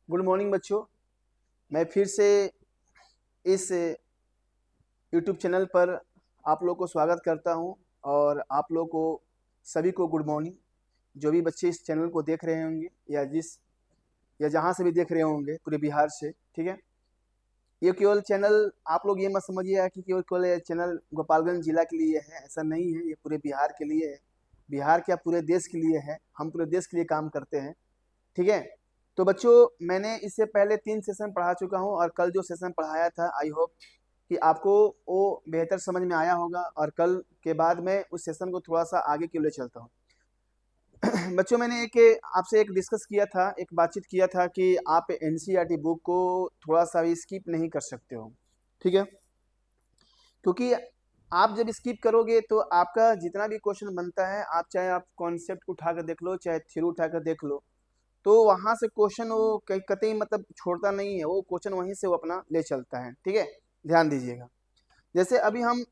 Good morning बच्चों। मैं फिर से इस यूट्यूब चैनल पर आप लोग को स्वागत करता हूं और आप लोग को सभी को गुड मॉर्निंग। जो भी बच्चे इस चैनल को देख रहे होंगे या जहां से भी देख रहे होंगे पूरे बिहार से, ठीक है। ये केवल चैनल आप लोग ये मत समझिएगा कि केवल ये चैनल गोपालगंज जिला के लिए है, ऐसा नहीं है। ये पूरे बिहार के लिए है, बिहार क्या पूरे देश के लिए है। हम पूरे देश के लिए काम करते हैं, ठीक है। तो बच्चों, मैंने इससे पहले 3 सेशन पढ़ा चुका हूं और कल जो सेशन पढ़ाया था, आई होप कि आपको वो बेहतर समझ में आया होगा और कल के बाद मैं उस सेशन को थोड़ा सा आगे के लिए चलता हूं। बच्चों, मैंने आपसे एक डिस्कस किया था, एक बातचीत किया था कि आप एनसीईआरटी बुक को थोड़ा सा भी स्किप नहीं कर सकते हो, ठीक है। क्योंकि आप जब स्किप करोगे तो आपका जितना भी क्वेश्चन बनता है, आप चाहे आप कॉन्सेप्ट उठा कर देख लो, चाहे थ्योरी उठा कर देख लो, तो वहां से क्वेश्चन वो कतई मतलब छोड़ता नहीं है। वो क्वेश्चन वहीं से वो अपना ले चलता है, ठीक है। ध्यान दीजिएगा। जैसे अभी हम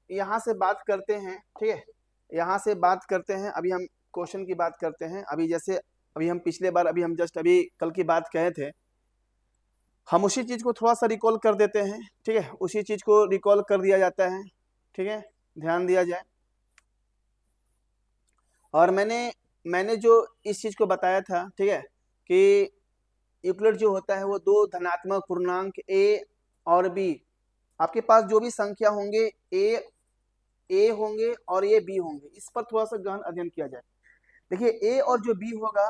यहाँ से बात करते हैं, ठीक है, यहाँ से बात करते हैं। अभी हम क्वेश्चन की बात करते हैं। अभी जैसे अभी हम पिछले बार अभी हम जस्ट अभी कल की बात कहे थे, हम उसी चीज को थोड़ा सा रिकॉल कर देते हैं, ठीक है। उसी चीज को रिकॉल कर दिया जाता है, ठीक है। ध्यान दिया जाए। और मैंने जो इस चीज को बताया था, ठीक है, कि यूक्लिड जो होता है वो दो धनात्मक पूर्णांक ए और बी, आपके पास जो भी संख्या होंगे ए होंगे और ये बी होंगे, इस पर थोड़ा सा गहन अध्ययन किया जाए। देखिए, ए और जो बी होगा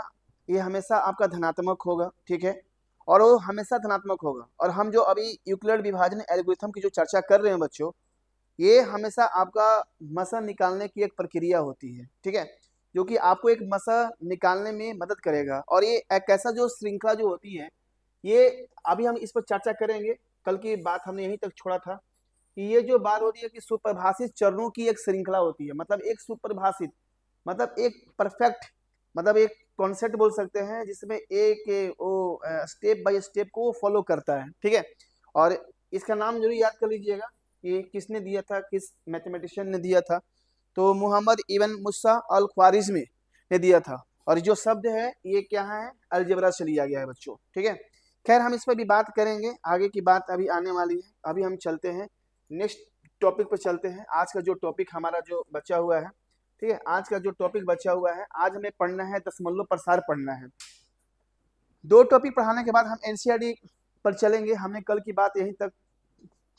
ये हमेशा आपका धनात्मक होगा, ठीक है, और वो हमेशा धनात्मक होगा। और हम जो अभी यूक्लिड विभाजन एल्गोरिथम की जो चर्चा कर रहे हैं बच्चों, ये हमेशा आपका मसा निकालने की एक प्रक्रिया होती है, ठीक है, जो कि आपको एक मसा निकालने में मदद करेगा। और ये एक ऐसा जो श्रृंखला जो होती है, ये अभी हम इस पर चर्चा करेंगे। कल की बात हमने यहीं तक छोड़ा था कि ये जो बात होती है कि सुपरिभाषित चरणों की एक श्रृंखला होती है। मतलब एक सुपरिभाषित मतलब एक परफेक्ट, मतलब एक कॉन्सेप्ट बोल सकते हैं जिसमें एक वो स्टेप बाय स्टेप को फॉलो करता है, ठीक है। और इसका नाम जरूर याद कर लीजिएगा कि किसने दिया था, किस मैथमेटिशियन ने दिया था। तो मोहम्मद इब्न मूसा अल ख्वारिज़मी ने दिया था। और जो शब्द है ये क्या है, अलजेब्रा से लिया गया है बच्चों, ठीक है। खैर, हम इस पर भी बात करेंगे, आगे की बात अभी आने वाली है। अभी हम चलते हैं नेक्स्ट टॉपिक पर चलते हैं। आज का जो टॉपिक हमारा जो बचा हुआ है, ठीक है, आज का जो टॉपिक बचा हुआ है, आज हमें पढ़ना है दशमलव प्रसार पढ़ना है। 2 टॉपिक पढ़ाने के बाद हम एनसीईआरटी पर चलेंगे। हमने कल की बात यहीं तक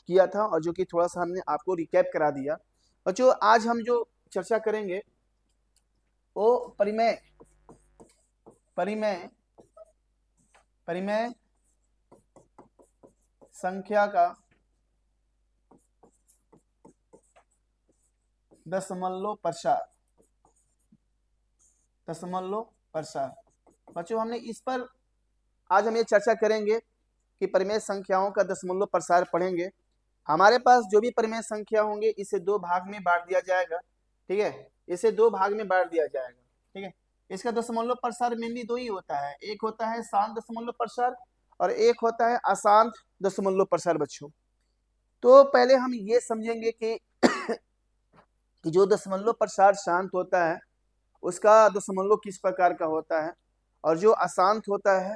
किया था और जो कि थोड़ा सा हमने आपको रिकैप करा दिया। बच्चों, आज हम जो चर्चा करेंगे वो परिमेय परिमेय परिमेय संख्या का दशमलव प्रसार। बच्चों, हमने इस पर आज हम ये चर्चा करेंगे कि परिमेय संख्याओं का दशमलव प्रसार पढ़ेंगे। हमारे पास जो भी परिमेय संख्या होंगे इसे 2 भाग में बांट दिया जाएगा, ठीक है। इसे 2 भाग में बांट दिया जाएगा, ठीक है। इसका दशमलव प्रसार मेनली 2 ही होता है, एक होता है शांत दशमलव प्रसार और एक होता है अशांत दशमलव प्रसार। बच्चों, तो पहले हम ये समझेंगे कि जो दशमलव प्रसार शांत होता है उसका दशमलव किस प्रकार का होता है और जो अशांत होता है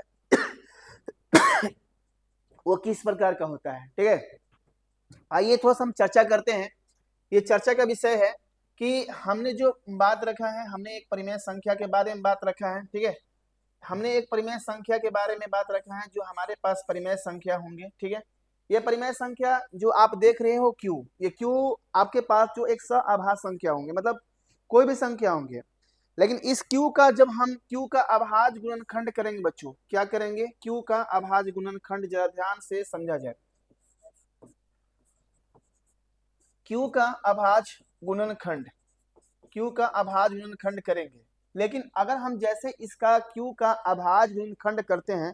वो किस प्रकार का होता है, ठीक है। आइए थोड़ा सा हम चर्चा करते हैं। ये चर्चा का विषय है कि हमने जो बात रखा है, हमने एक परिमेय संख्या के बारे में बात रखा है, ठीक है। हमने एक परिमेय संख्या के बारे में बात रखा है, जो हमारे पास परिमेय संख्या होंगे, ठीक है। ये परिमेय संख्या जो आप देख रहे हो क्यू, ये क्यू आपके पास जो एक सआभाज्य संख्या होंगे, मतलब कोई भी संख्या होंगे। लेकिन इस क्यू का जब हम क्यू का अभाज्य गुणनखंड करेंगे बच्चों, क्या करेंगे, क्यू का अभाज्य गुणनखंड, जरा ध्यान से समझा जाए। क्यू का अभाज्य गुणनखंड, क्यू का अभाज्य गुणनखंड करेंगे। लेकिन अगर हम जैसे इसका क्यू का अभाज्य गुणनखंड करते हैं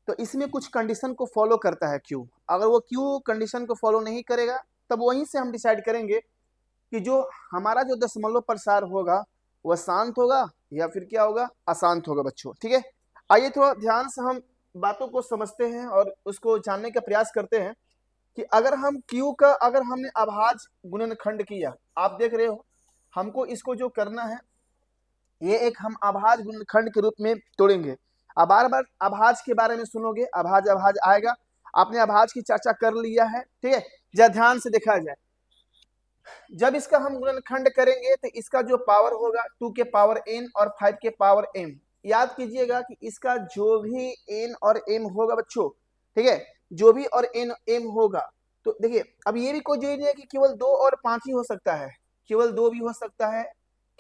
तो इसमें कुछ कंडीशन को फॉलो करता है क्यू। अगर वो क्यू कंडीशन को फॉलो नहीं करेगा तब वहीं से हम डिसाइड करेंगे कि जो हमारा जो दशमलव प्रसार होगा वह शांत होगा या फिर क्या होगा, अशांत होगा बच्चों, ठीक है। आइए थोड़ा ध्यान से हम बातों को समझते हैं और उसको जानने का प्रयास करते हैं कि अगर हम क्यू का अगर हमने अभाज्य गुणनखंड किया, आप देख रहे हो, हमको इसको जो करना है ये एक हम अभाज्य गुणनखंड के रूप में तोड़ेंगे। अब बार बार अभाज्य के बारे में सुनोगे, अभाज्य अभाज्य आएगा। आपने अभाज्य की चर्चा कर लिया है, ठीक है। जरा ध्यान से देखा जाए, जब इसका हम गुणनखंड करेंगे तो इसका जो पावर होगा 2 के पावर n और 5 के पावर m। याद कीजिएगा कि इसका जो भी n और m होगा बच्चों, ठीक है, जो भी और n m होगा, तो देखिए अब ये भी कोई जरूरी नहीं है कि केवल 2 और 5 ही हो सकता है, केवल 2 भी हो सकता है,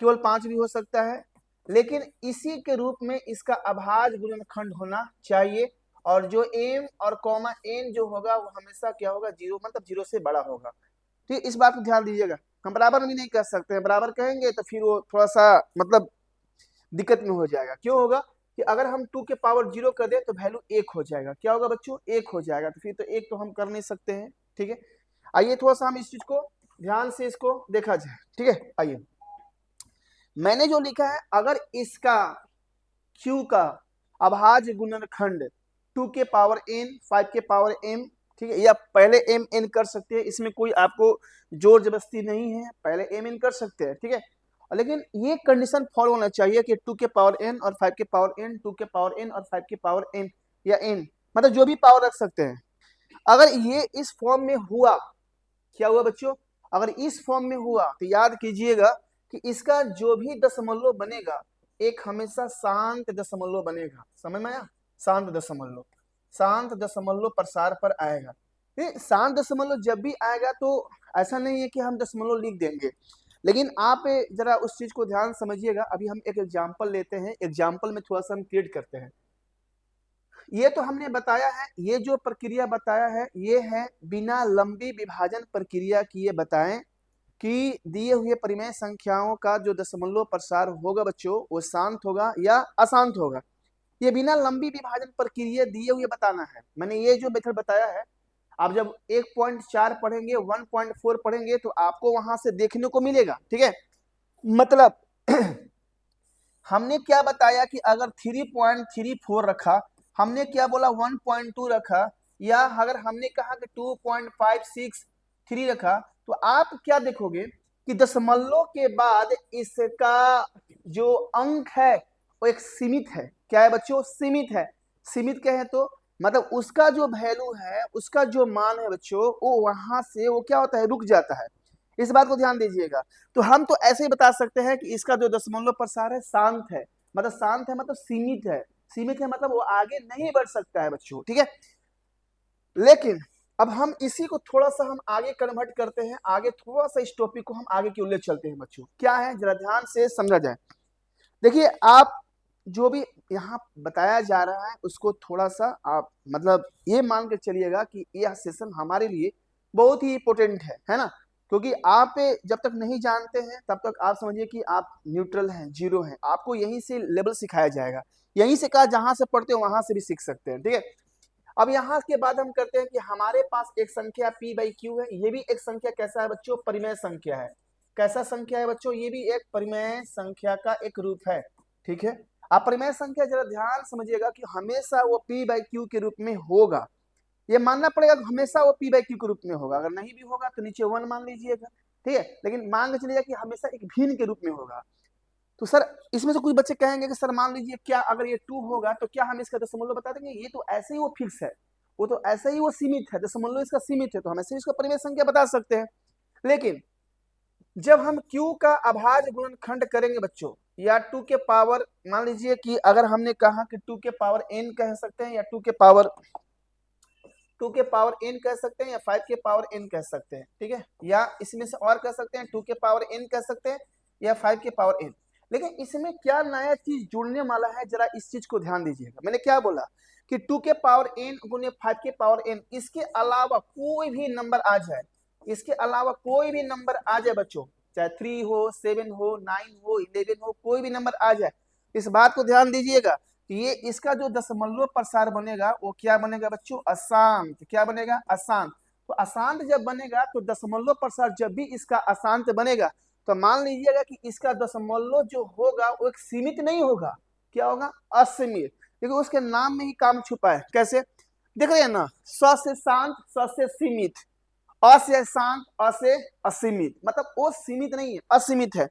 केवल 5 भी हो सकता है, लेकिन इसी के रूप में इसका अभाज्य गुणनखंड होना चाहिए। और जो m और कॉमा n जो होगा वो हमेशा क्या होगा, 0, मतलब 0 से बड़ा होगा। ठीक, इस बात को ध्यान दीजिएगा। हम बराबर भी नहीं कर सकते हैं, बराबर कहेंगे तो फिर वो थोड़ा सा मतलब दिक्कत में हो जाएगा। क्यों होगा कि अगर हम 2 के पावर 0 कर दे तो वैल्यू 1 हो जाएगा। क्या होगा बच्चों, 1 हो जाएगा। तो फिर तो 1 तो हम कर नहीं सकते हैं, ठीक है। आइए थोड़ा सा हम इस चीज को ध्यान से इसको देखा जाए, ठीक है। आइए, मैंने जो लिखा है, अगर इसका Q का अभाज्य गुणनखंड 2 के पावर n 5 के पावर m, ठीक है, या पहले m n कर सकते हैं, इसमें कोई आपको जोर जबरदस्ती नहीं है, पहले m n कर सकते हैं, ठीक है। लेकिन ये कंडीशन फॉलो होना चाहिए कि 2 के पावर n और 5 के पावर n, 2 के पावर n और 5 के पावर m या n, मतलब जो भी पावर रख सकते हैं। अगर ये इस फॉर्म में हुआ, क्या हुआ बच्चों, अगर इस फॉर्म में हुआ तो याद कीजिएगा कि इसका जो भी दशमलव बनेगा एक हमेशा शांत दशमलव बनेगा। समझ में आया, शांत दशमलव, शांत दशमलव प्रसार पर आएगा। शांत दशमलव जब भी आएगा तो ऐसा नहीं है कि हम दशमलव लिख देंगे, लेकिन आप जरा उस चीज को ध्यान समझिएगा। अभी हम एक एग्जाम्पल लेते हैं, एग्जाम्पल में थोड़ा सा हम क्रिएट करते हैं। ये तो हमने बताया है, ये जो प्रक्रिया बताया है ये है बिना लंबी विभाजन प्रक्रिया किए बताएं कि दिए हुए परिमेय संख्याओं का जो दशमलव प्रसार होगा बच्चों वो शांत होगा या अशांत होगा। ये बिना लंबी विभाजन प्रक्रिया दिए हुए बताना है। मैंने ये जो मेथड बताया है, आप जब 1.4 पढ़ेंगे, 1.4 पढ़ेंगे तो आपको वहां से देखने को मिलेगा, ठीक है। मतलब हमने क्या बताया कि अगर 3.34 रखा, हमने क्या बोला 1.2 रखा, या अगर हमने कहा कि 2.563 रखा, तो आप क्या देखोगे कि दशमलव के बाद इसका जो अंक है वो एक सीमित है। क्या है बच्चों, सीमित है। सीमित क्या है तो मतलब उसका जो वैल्यू है, उसका जो मान है बच्चों, वो वहां से वो क्या होता है, रुक जाता है। इस बात को ध्यान दीजिएगा। तो हम तो ऐसे ही बता सकते हैं कि इसका जो दशमलव प्रसार है शांत है, मतलब शांत है मतलब सीमित है, सीमित है मतलब वो आगे नहीं बढ़ सकता है बच्चों, ठीक है। लेकिन अब हम इसी को थोड़ा सा हम आगे कन्वर्ट करते हैं, आगे थोड़ा सा इस टॉपिक को हम आगे की ओर ले चलते हैं बच्चों। क्या है जरा ध्यान से समझा जाए। देखिए आप जो भी यहाँ बताया जा रहा है उसको थोड़ा सा आप मतलब ये मान के चलिएगा कि यह सेशन हमारे लिए बहुत ही इंपॉर्टेंट है ना। क्योंकि आप जब तक नहीं जानते हैं तब तक आप समझिए कि आप न्यूट्रल हैं, जीरो हैं। आपको यहीं से लेवल सिखाया जाएगा, यहीं से कहा जहां से पढ़ते हो वहां से भी सीख सकते हैं, ठीक है। अब यहाँ के बाद हम करते हैं कि हमारे पास एक संख्या p/q है। ये भी एक संख्या कैसा है बच्चों, परिमेय संख्या है। कैसा संख्या है बच्चों, ये भी एक परिमेय संख्या का एक रूप है, ठीक है। आप परिमेय संख्या जरा ध्यान समझिएगा कि हमेशा वो p/q के रूप में होगा। ये मानना पड़ेगा कि हमेशा वो p/q के रूप में होगा। अगर नहीं भी होगा तो नीचे 1 मान लीजिएगा, ठीक है। लेकिन मान के चलिएगा कि हमेशा एक भिन्न के रूप में होगा। तो सर इसमें से कुछ बच्चे कहेंगे कि सर मान लीजिए क्या अगर ये 2 होगा तो क्या हम इसका दशमलव बता देंगे। ये तो ऐसे ही वो फिक्स है, वो तो ऐसे ही वो सीमित है, दशमलव इसका सीमित है, तो हम ऐसे ही इसका परिमेय संख्या बता सकते हैं। लेकिन जब हम q का अभाज्य गुणनखंड करेंगे बच्चों, या 2 के पावर, मान लीजिए कि अगर हमने कहा कि 2 के पावर n कह सकते हैं, या 2 के पावर n कह सकते हैं, या 5 के पावर n कह सकते हैं, ठीक है। या इसमें से और कह सकते हैं 2 के पावर n कह सकते हैं, या 5 के पावर n। लेकिन इसमें क्या नया चीज जुड़ने वाला है, जरा इस चीज को ध्यान दीजिएगा। मैंने क्या बोला कि 2 के पावर n गुने 5 के पावर n, इसके अलावा कोई भी नंबर आ जाए, इसके अलावा कोई भी नंबर आ जाए बच्चों, चाहे 3 हो, 7 हो, 9 हो, 11 हो, कोई भी नंबर आ जाए, इस बात को ध्यान दीजिएगा कि ये इसका जो दशमलव प्रसार बनेगा वो क्या बनेगा बच्चों, अशांत। क्या बनेगा, अशांत। तो अशांत जब बनेगा तो दशमलव प्रसार जब भी इसका अशांत बनेगा तो मान लीजिएगा कि इसका दशमलव जो होगा वो एक सीमित नहीं होगा। क्या होगा, असीमित। क्योंकि उसके नाम में ही काम छुपा है। कैसे देख रहे हैं ना, स से शांत, स से सीमित, अ से शांत, अ से असीमित, मतलब वो सीमित नहीं है, असीमित है।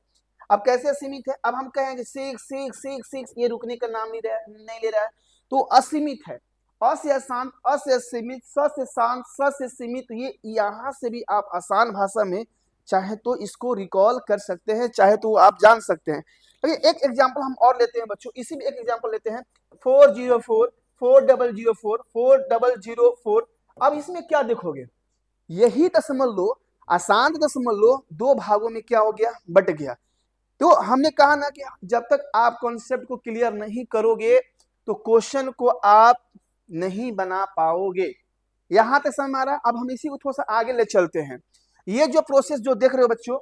अब कैसे असीमित है, अब हम कहेंगे 6 ये रुकने का नाम नहीं ले रहा है, तो असीमित है। अ से अशांत, अ से असीमित, स से शांत, स से सीमित, ये यहाँ से भी आप आसान भाषा में चाहे तो इसको रिकॉल कर सकते हैं, चाहे तो आप जान सकते हैं। एक एग्जाम्पल हम और लेते हैं बच्चों, इसी में एक एग्जाम्पल लेते हैं 404 4004 4004। अब इसमें क्या देखोगे, यही दशमलव अशांत दशमलव दो भागों में क्या हो गया, बट गया। तो हमने कहा ना कि जब तक आप कॉन्सेप्ट को क्लियर नहीं करोगे तो क्वेश्चन को आप नहीं बना पाओगे। यहां तक समझ में आ रहा है। अब हम इसी को थोड़ा सा आगे ले चलते हैं। ये जो प्रोसेस जो देख रहे हो बच्चों,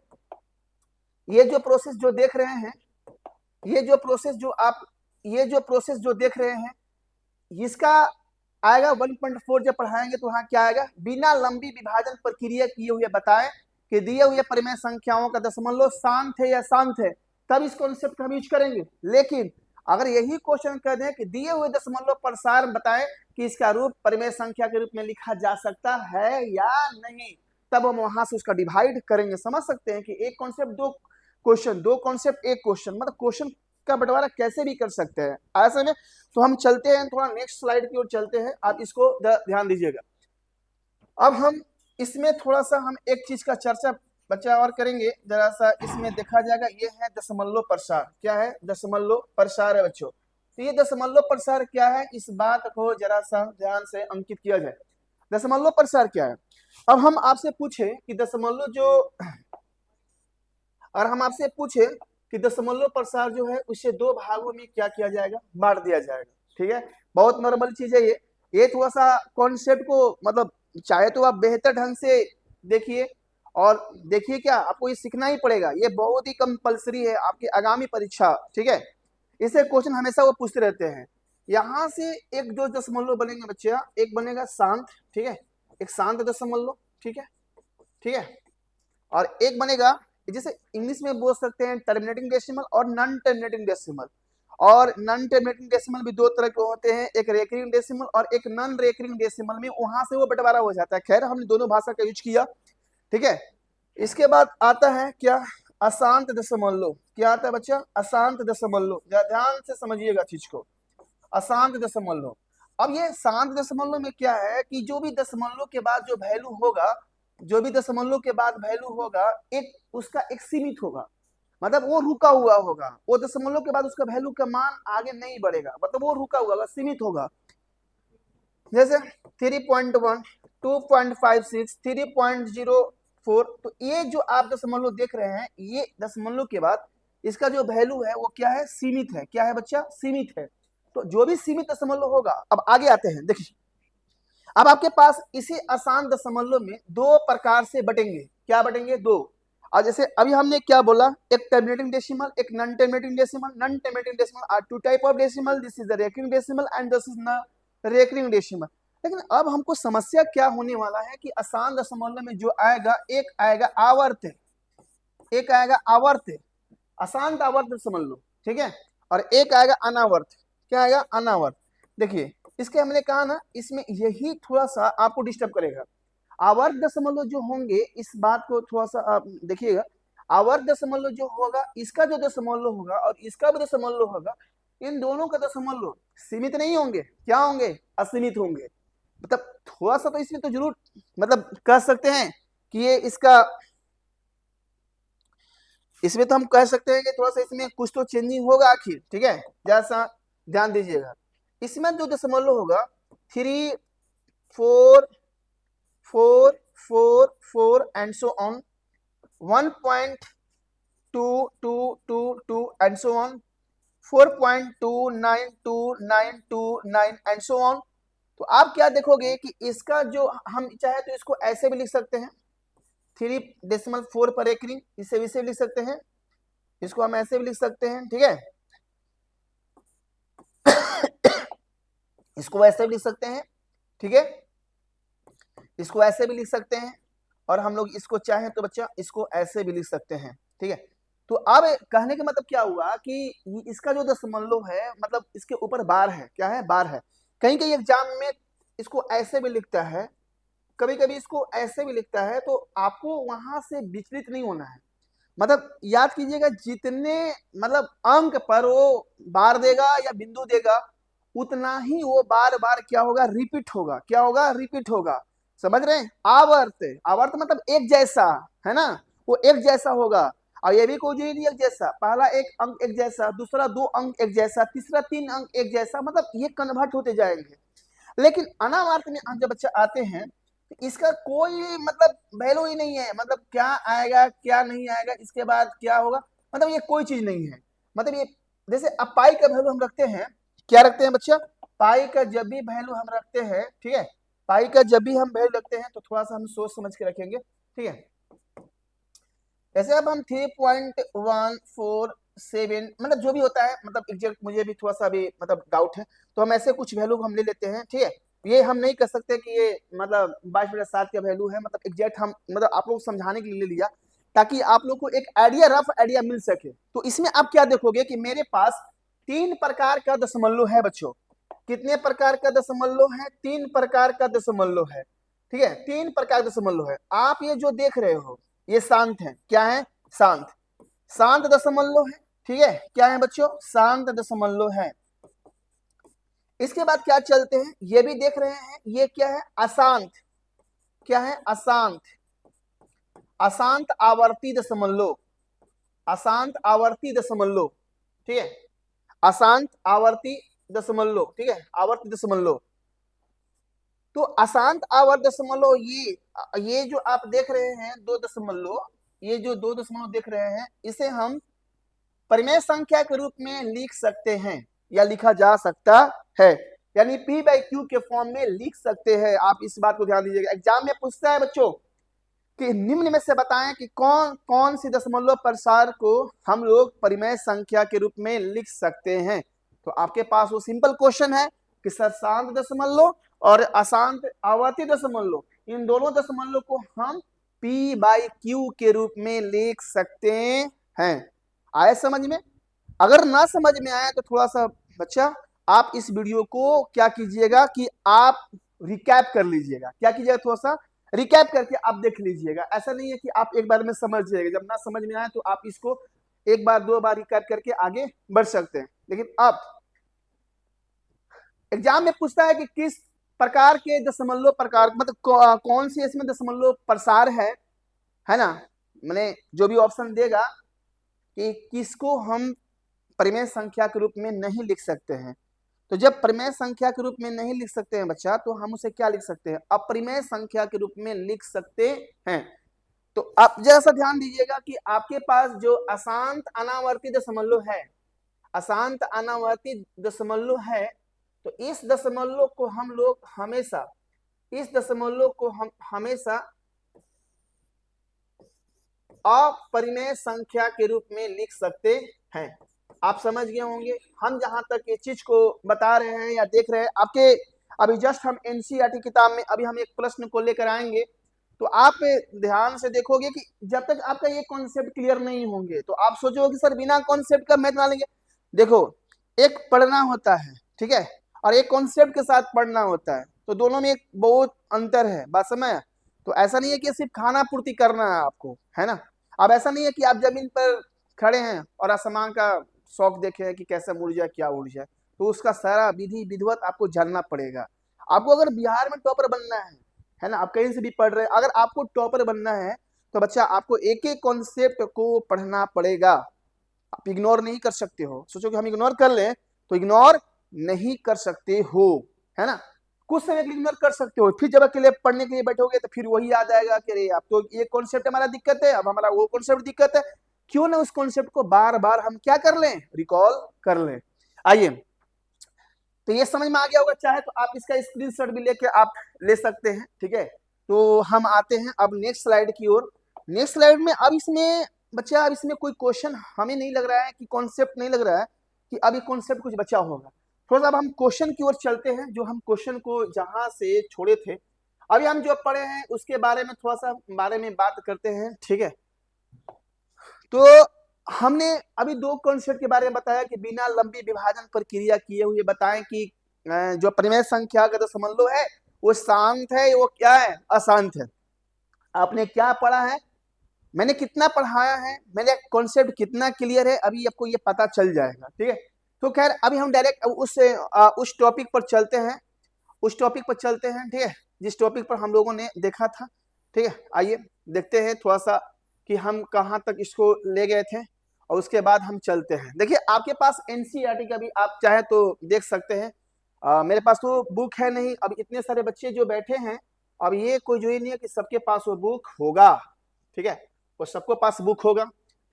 ये जो प्रोसेस जो देख रहे हैं, ये जो प्रोसेस जो देख रहे हैं, इसका आएगा 1.4 जब पढ़ाएंगे तो वहां क्या आएगा, बिना लंबी विभाजन प्रक्रिया किए हुए बताएं कि दिए हुए परिमेय संख्याओं का दशमलव शांत है या शांत है, तब इस कॉन्सेप्ट का हम यूज करेंगे। लेकिन अगर यही क्वेश्चन कर दें कि दिए हुए दशमलव प्रसार बताएं कि इसका रूप परिमेय संख्या के रूप में लिखा जा सकता है या नहीं, तब हम वहां से उसका डिवाइड करेंगे। समझ सकते हैं कि एक कॉन्सेप्ट दो क्वेश्चन, दो कॉन्सेप्ट एक क्वेश्चन, मतलब क्वेश्चन का बंटवारा कैसे भी कर सकते हैं ऐसे में। तो हम चलते हैं थोड़ा नेक्स्ट स्लाइड की ओर चलते हैं, आप इसको ध्यान दीजिएगा। अब हम इसमें थोड़ा सा हम एक चीज का चर्चा बच्चा और करेंगे, जरा सा इसमें देखा जाएगा। ये है दशमलव प्रसार। क्या है, दशमलव प्रसार है बच्चों। तो ये दशमलव प्रसार क्या है, इस बात को जरा सा ध्यान से अंकित किया जाए। दशमलव प्रसार क्या है। अब हम आपसे पूछे कि दशमलव जो, और हम आपसे पूछे कि दशमलव प्रसार जो है उसे दो भागों में क्या किया जाएगा, बांट दिया जाएगा। ठीक है, बहुत नॉर्मल चीज है ये थोड़ा सा कॉन्सेप्ट को मतलब चाहे तो आप बेहतर ढंग से देखिए, और देखिए क्या आपको ये सीखना ही पड़ेगा, ये बहुत ही कंपलसरी है आपकी आगामी परीक्षा। ठीक है, इसे क्वेश्चन हमेशा वो पूछते रहते हैं। यहाँ से एक दो दशमलव बनेंगे बच्चे, एक बनेगा शांत, ठीक है, एक शांत दशमलव, ठीक है, ठीक है, और एक बनेगा जैसे इंग्लिश में बोल सकते हैं टर्मिनेटिंग डेसिमल और नॉन टर्मिनेटिंग डेसिमल। और नॉन टर्मिनेटिंग डेसिमल भी दो तरह के होते हैं, एक रेकरिंग डेसिमल और एक नॉन रेकरिंग डेसिमल में वहां से वो बंटवारा हो जाता है। खैर हमने दोनों भाषा का यूज किया। ठीक है, इसके बाद आता है क्या, अशांत दशमलव। क्या आता है बच्चा, अशांत दशमलव। ध्यान से समझिएगा चीज को, अशांत दशमलव। अब ये शांत दशमलव में क्या है कि जो भी दशमलव के बाद जो वैल्यू होगा, जो भी दशमलव के बाद वैल्यू होगा, एक उसका एक सीमित होगा, मतलब वो रुका हुआ होगा। वो दशमलव के बाद उसका वैल्यू का मान आगे नहीं बढ़ेगा, मतलब वो रुका हुआ, सीमित होगा। जैसे 3.1, 2.56, 3.04। तो ये जो आप दशमलव देख रहे हैं, ये दशमलव के बाद इसका जो वैल्यू है वो क्या है, सीमित है। क्या है बच्चा, सीमित है। तो जो भी सीमित दशमलव होगा, अब आगे आते हैं देखिए। अब आपके पास इसी आसान दशमलव में दो प्रकार से बटेंगे। क्या बटेंगे, दो। और जैसे अभी हमने क्या बोला, एक टर्मिनेटिंग डेसिमल, एक non terminating decimal. Non terminating decimal are two type of decimal, this is the recurring decimal and this is non recurring decimal. लेकिन अब हमको समस्या क्या होने वाला है कि आसान दशमलव में जो आएगा, एक आएगा आवर्त, एक आएगा आवर्त, अशांत आवर्त दशमलव, ठीक है, और एक आएगा अनावर्त। क्या आएगा, अनावर्त। देखिए इसके हमने कहा ना, इसमें यही थोड़ा सा आपको डिस्टर्ब करेगा। आवर्त दशमलव जो होंगे, इस बात को थोड़ा सा आप देखिएगा। आवर्त दशमलव जो होगा, इसका जो दशमलव होगा और इसका भी दशमलव होगा, इन दोनों का दशमलव सीमित नहीं होंगे। क्या होंगे, असीमित होंगे। मतलब थोड़ा सा तो इसमें तो जरूर मतलब कह सकते हैं कि ये इसमें तो हम कह सकते हैं कि थोड़ा सा इसमें कुछ तो चेंजिंग होगा आखिर। ठीक है, जैसा ध्यान दीजिएगा, इसमें जो दशमलव होगा 3, 4, 4, 4, 4 and so on, 1.2222 and so on, 4.292929 and so on. तो आप क्या देखोगे कि इसका जो हम चाहे तो इसको ऐसे भी लिख सकते हैं, 3.4 पर एकरिंग, इसे भी लिख सकते हैं, इसको हम ऐसे भी लिख सकते हैं। ठीक है, इसको ऐसे भी लिख सकते हैं। ठीक है, इसको ऐसे भी लिख सकते हैं, और हम लोग इसको चाहें तो बच्चा इसको ऐसे भी लिख सकते हैं। ठीक है, तो अब कहने का मतलब क्या हुआ कि इसका जो दशमलव है, मतलब इसके ऊपर बार है। क्या है, बार है। कहीं कहीं एग्जाम में इसको ऐसे भी लिखता है, कभी कभी इसको ऐसे भी लिखता है, तो आपको वहां से विचलित नहीं होना है। मतलब याद कीजिएगा, जितने मतलब अंक पर वो बार देगा या बिंदु देगा, उतना ही वो बार बार क्या होगा, रिपीट होगा। क्या होगा, रिपीट होगा। समझ रहे हैं? आवर्त, आवर्त मतलब एक जैसा, है ना, वो एक जैसा होगा। और ये भी कोई नहीं एक जैसा, पहला एक अंक एक जैसा, दूसरा दो अंक एक जैसा, तीसरा तीन अंक एक जैसा, मतलब ये कन्वर्ट होते जाएंगे। लेकिन अनावर्त में जब बच्चे आते हैं, तो इसका कोई मतलब वैल्यू ही नहीं है, मतलब क्या आएगा क्या नहीं आएगा, इसके बाद क्या होगा, मतलब ये कोई चीज नहीं है। मतलब ये जैसे अब पाई का वैल्यू हम रखते हैं, क्या रखते हैं बच्चा, पाई का जब भी वैल्यू हम रखते हैं, ठीक है, पाई का जब भी हम वैल्यू रखते हैं तो थोड़ा सा हम सोच समझ के रखेंगे, ठीक है। जैसे अब हम 3.147 मतलब जो भी होता है, मतलब एग्जैक्ट मुझे भी थोड़ा सा भी मतलब डाउट है, तो हम ऐसे कुछ वैल्यू हम ले लेते हैं, ठीक है। ये हम नहीं कह सकते कि ये मतलब 22/7 का वैल्यू है, मतलब एग्जैक्ट हम मतलब आप लोग समझाने के लिए ले लिया, ताकि आप लोग को एक आइडिया, रफ आइडिया मिल सके। तो इसमें आप क्या देखोगे कि मेरे पास 3 प्रकार का दशमलव है बच्चों। कितने प्रकार का दशमलव है? 3 प्रकार का दशमलव है, ठीक है, 3 प्रकार का दशमलव है। आप ये जो देख रहे हो ये शांत है, क्या है, शांत, शांत दशमलव है, ठीक है, क्या है बच्चों, शांत दशमलव है। इसके बाद क्या चलते हैं, ये भी देख रहे हैं, ये क्या है, अशांत, क्या है, अशांत, अशांत आवर्ती दशमलव, अशांत आवर्ती दशमलव, ठीक है, अशांत आवर्ती दशमलव, ठीक है, आवर्ती दशमलव। तो अशांत आवर्त दशमलव, ये जो आप देख रहे हैं दो दशमलव, ये जो दो दशमलव देख रहे हैं, इसे हम परिमेय संख्या के रूप में लिख सकते हैं, या लिखा जा सकता है, यानी p/q के फॉर्म में लिख सकते हैं। आप इस बात को ध्यान दीजिएगा, एग्जाम में पूछता है बच्चों कि निम्न में से बताएं कि कौन कौन सी दशमलव प्रसार को हम लोग परिमेय संख्या के रूप में लिख सकते हैं। तो आपके पास वो सिंपल क्वेश्चन है कि सर शांत दशमलव और अशांत आवर्ती दशमलव, इन दोनों दशमलव को हम p/q के रूप में लिख सकते हैं। आए समझ में? अगर ना समझ में आया तो थोड़ा सा बच्चा आप इस वीडियो को क्या कीजिएगा कि आप रिकैप कर लीजिएगा, क्या कीजिएगा, थोड़ा सा रिकैप करके आप देख लीजिएगा। ऐसा नहीं है कि आप एक बार में समझ जाएगा, जब ना समझ में आए तो आप इसको एक बार दो बार रिकैप करके आगे बढ़ सकते हैं। लेकिन अब एग्जाम में पूछता है कि किस प्रकार के दशमलव प्रकार, मतलब कौन सी इसमें दशमलव प्रसार है ना, मैंने जो भी ऑप्शन देगा कि किसको हम परिमेय संख्या के रूप में नहीं लिख सकते हैं। तो जब परिमेय संख्या के रूप में नहीं लिख सकते हैं बच्चा, तो हम उसे क्या लिख सकते हैं, अपरिमेय संख्या के रूप में लिख सकते हैं। तो आप जैसा ध्यान दीजिएगा कि आपके पास जो अशांत अनावर्ती दशमलव है, अशांत अनावर्ती दशमलव है, तो इस दशमलव को हम लोग हमेशा, इस दशमलव को हम हमेशा अपरिमेय संख्या के रूप में लिख सकते हैं। आप समझ गए होंगे। हम जहां तक ये चीज को बता रहे हैं या देख रहे हैं, आपके अभी जस्ट हम एनसीईआरटी किताब में अभी हम एक प्रश्न को लेकर आएंगे, तो आप ध्यान से देखोगे कि जब तक आपका ये कॉन्सेप्ट क्लियर नहीं होंगे तो आप सोचोगे कि सर बिना कॉन्सेप्ट का मैथ बना लेंगे। देखो, एक पढ़ना होता है, ठीक है, और एक कॉन्सेप्ट के साथ पढ़ना होता है, तो दोनों में एक बहुत अंतर है, बात समझ। तो ऐसा नहीं है कि सिर्फ खाना पूर्ति करना है आपको, है ना। अब ऐसा नहीं है कि आप जमीन पर खड़े हैं और आसमान का शौक देखे हैं कि कैसे उड़ जाए, क्या उड़ जाए, तो उसका सारा विधि विधिवत आपको जानना पड़ेगा। आपको अगर बिहार में टॉपर बनना है ना, आप कहीं से भी पढ़ रहे हैं, अगर आपको टॉपर बनना है तो बच्चा आपको एक एक कॉन्सेप्ट को पढ़ना पड़ेगा। आप इग्नोर नहीं कर सकते हो। सोचो कि हम इग्नोर कर लें, तो इग्नोर नहीं कर सकते हो, है ना। कुछ समय इग्नोर कर सकते हो, फिर जब अकेले पढ़ने के लिए बैठोगे तो फिर वही याद आएगा कि अरे अब तो ये कॉन्सेप्ट हमारा दिक्कत है, अब हमारा वो कॉन्सेप्ट दिक्कत है। क्यों ना उस कॉन्सेप्ट को बार बार हम क्या कर लें, रिकॉल कर लें। आइए, तो ये समझ में आ गया होगा, चाहे तो आप इसका स्क्रीनशॉट भी लेके आप ले सकते हैं, ठीक है। तो हम आते हैं अब नेक्स्ट स्लाइड की ओर। नेक्स्ट स्लाइड में अब इसमें बच्चा, अब इसमें कोई क्वेश्चन हमें नहीं लग रहा है कि कॉन्सेप्ट नहीं लग रहा है कि अब ये कॉन्सेप्ट कुछ बचा होगा। थोड़ा सा अब हम क्वेश्चन की ओर चलते हैं, जो हम क्वेश्चन को जहां से छोड़े थे, अभी हम जो पढ़े हैं उसके बारे में थोड़ा सा बारे में बात करते हैं, ठीक है। तो हमने अभी दो कॉन्सेप्ट के बारे में बताया कि बिना लंबी विभाजन प्रक्रिया किए हुए बताएं कि जो परिमेय संख्या का दशमलव है वो शांत है, वो क्या है, अशांत है। आपने क्या पढ़ा है, मैंने कितना पढ़ाया है, मैंने कॉन्सेप्ट कितना क्लियर है, अभी आपको ये पता चल जाएगा, ठीक है। तो खैर अभी हम डायरेक्ट उस टॉपिक पर चलते हैं, उस टॉपिक पर चलते हैं, ठीक है, जिस टॉपिक पर हम लोगों ने देखा था, ठीक है। आइए देखते हैं थोड़ा सा कि हम कहाँ तक इसको ले गए थे, और उसके बाद हम चलते हैं। देखिए आपके पास एनसीईआरटी का भी आप चाहे तो देख सकते हैं। मेरे पास तो बुक है नहीं, अब इतने सारे बच्चे जो बैठे हैं, अब ये कोई जो ही नहीं है कि सबके पास वो बुक होगा, ठीक है, वो सबको पास बुक होगा।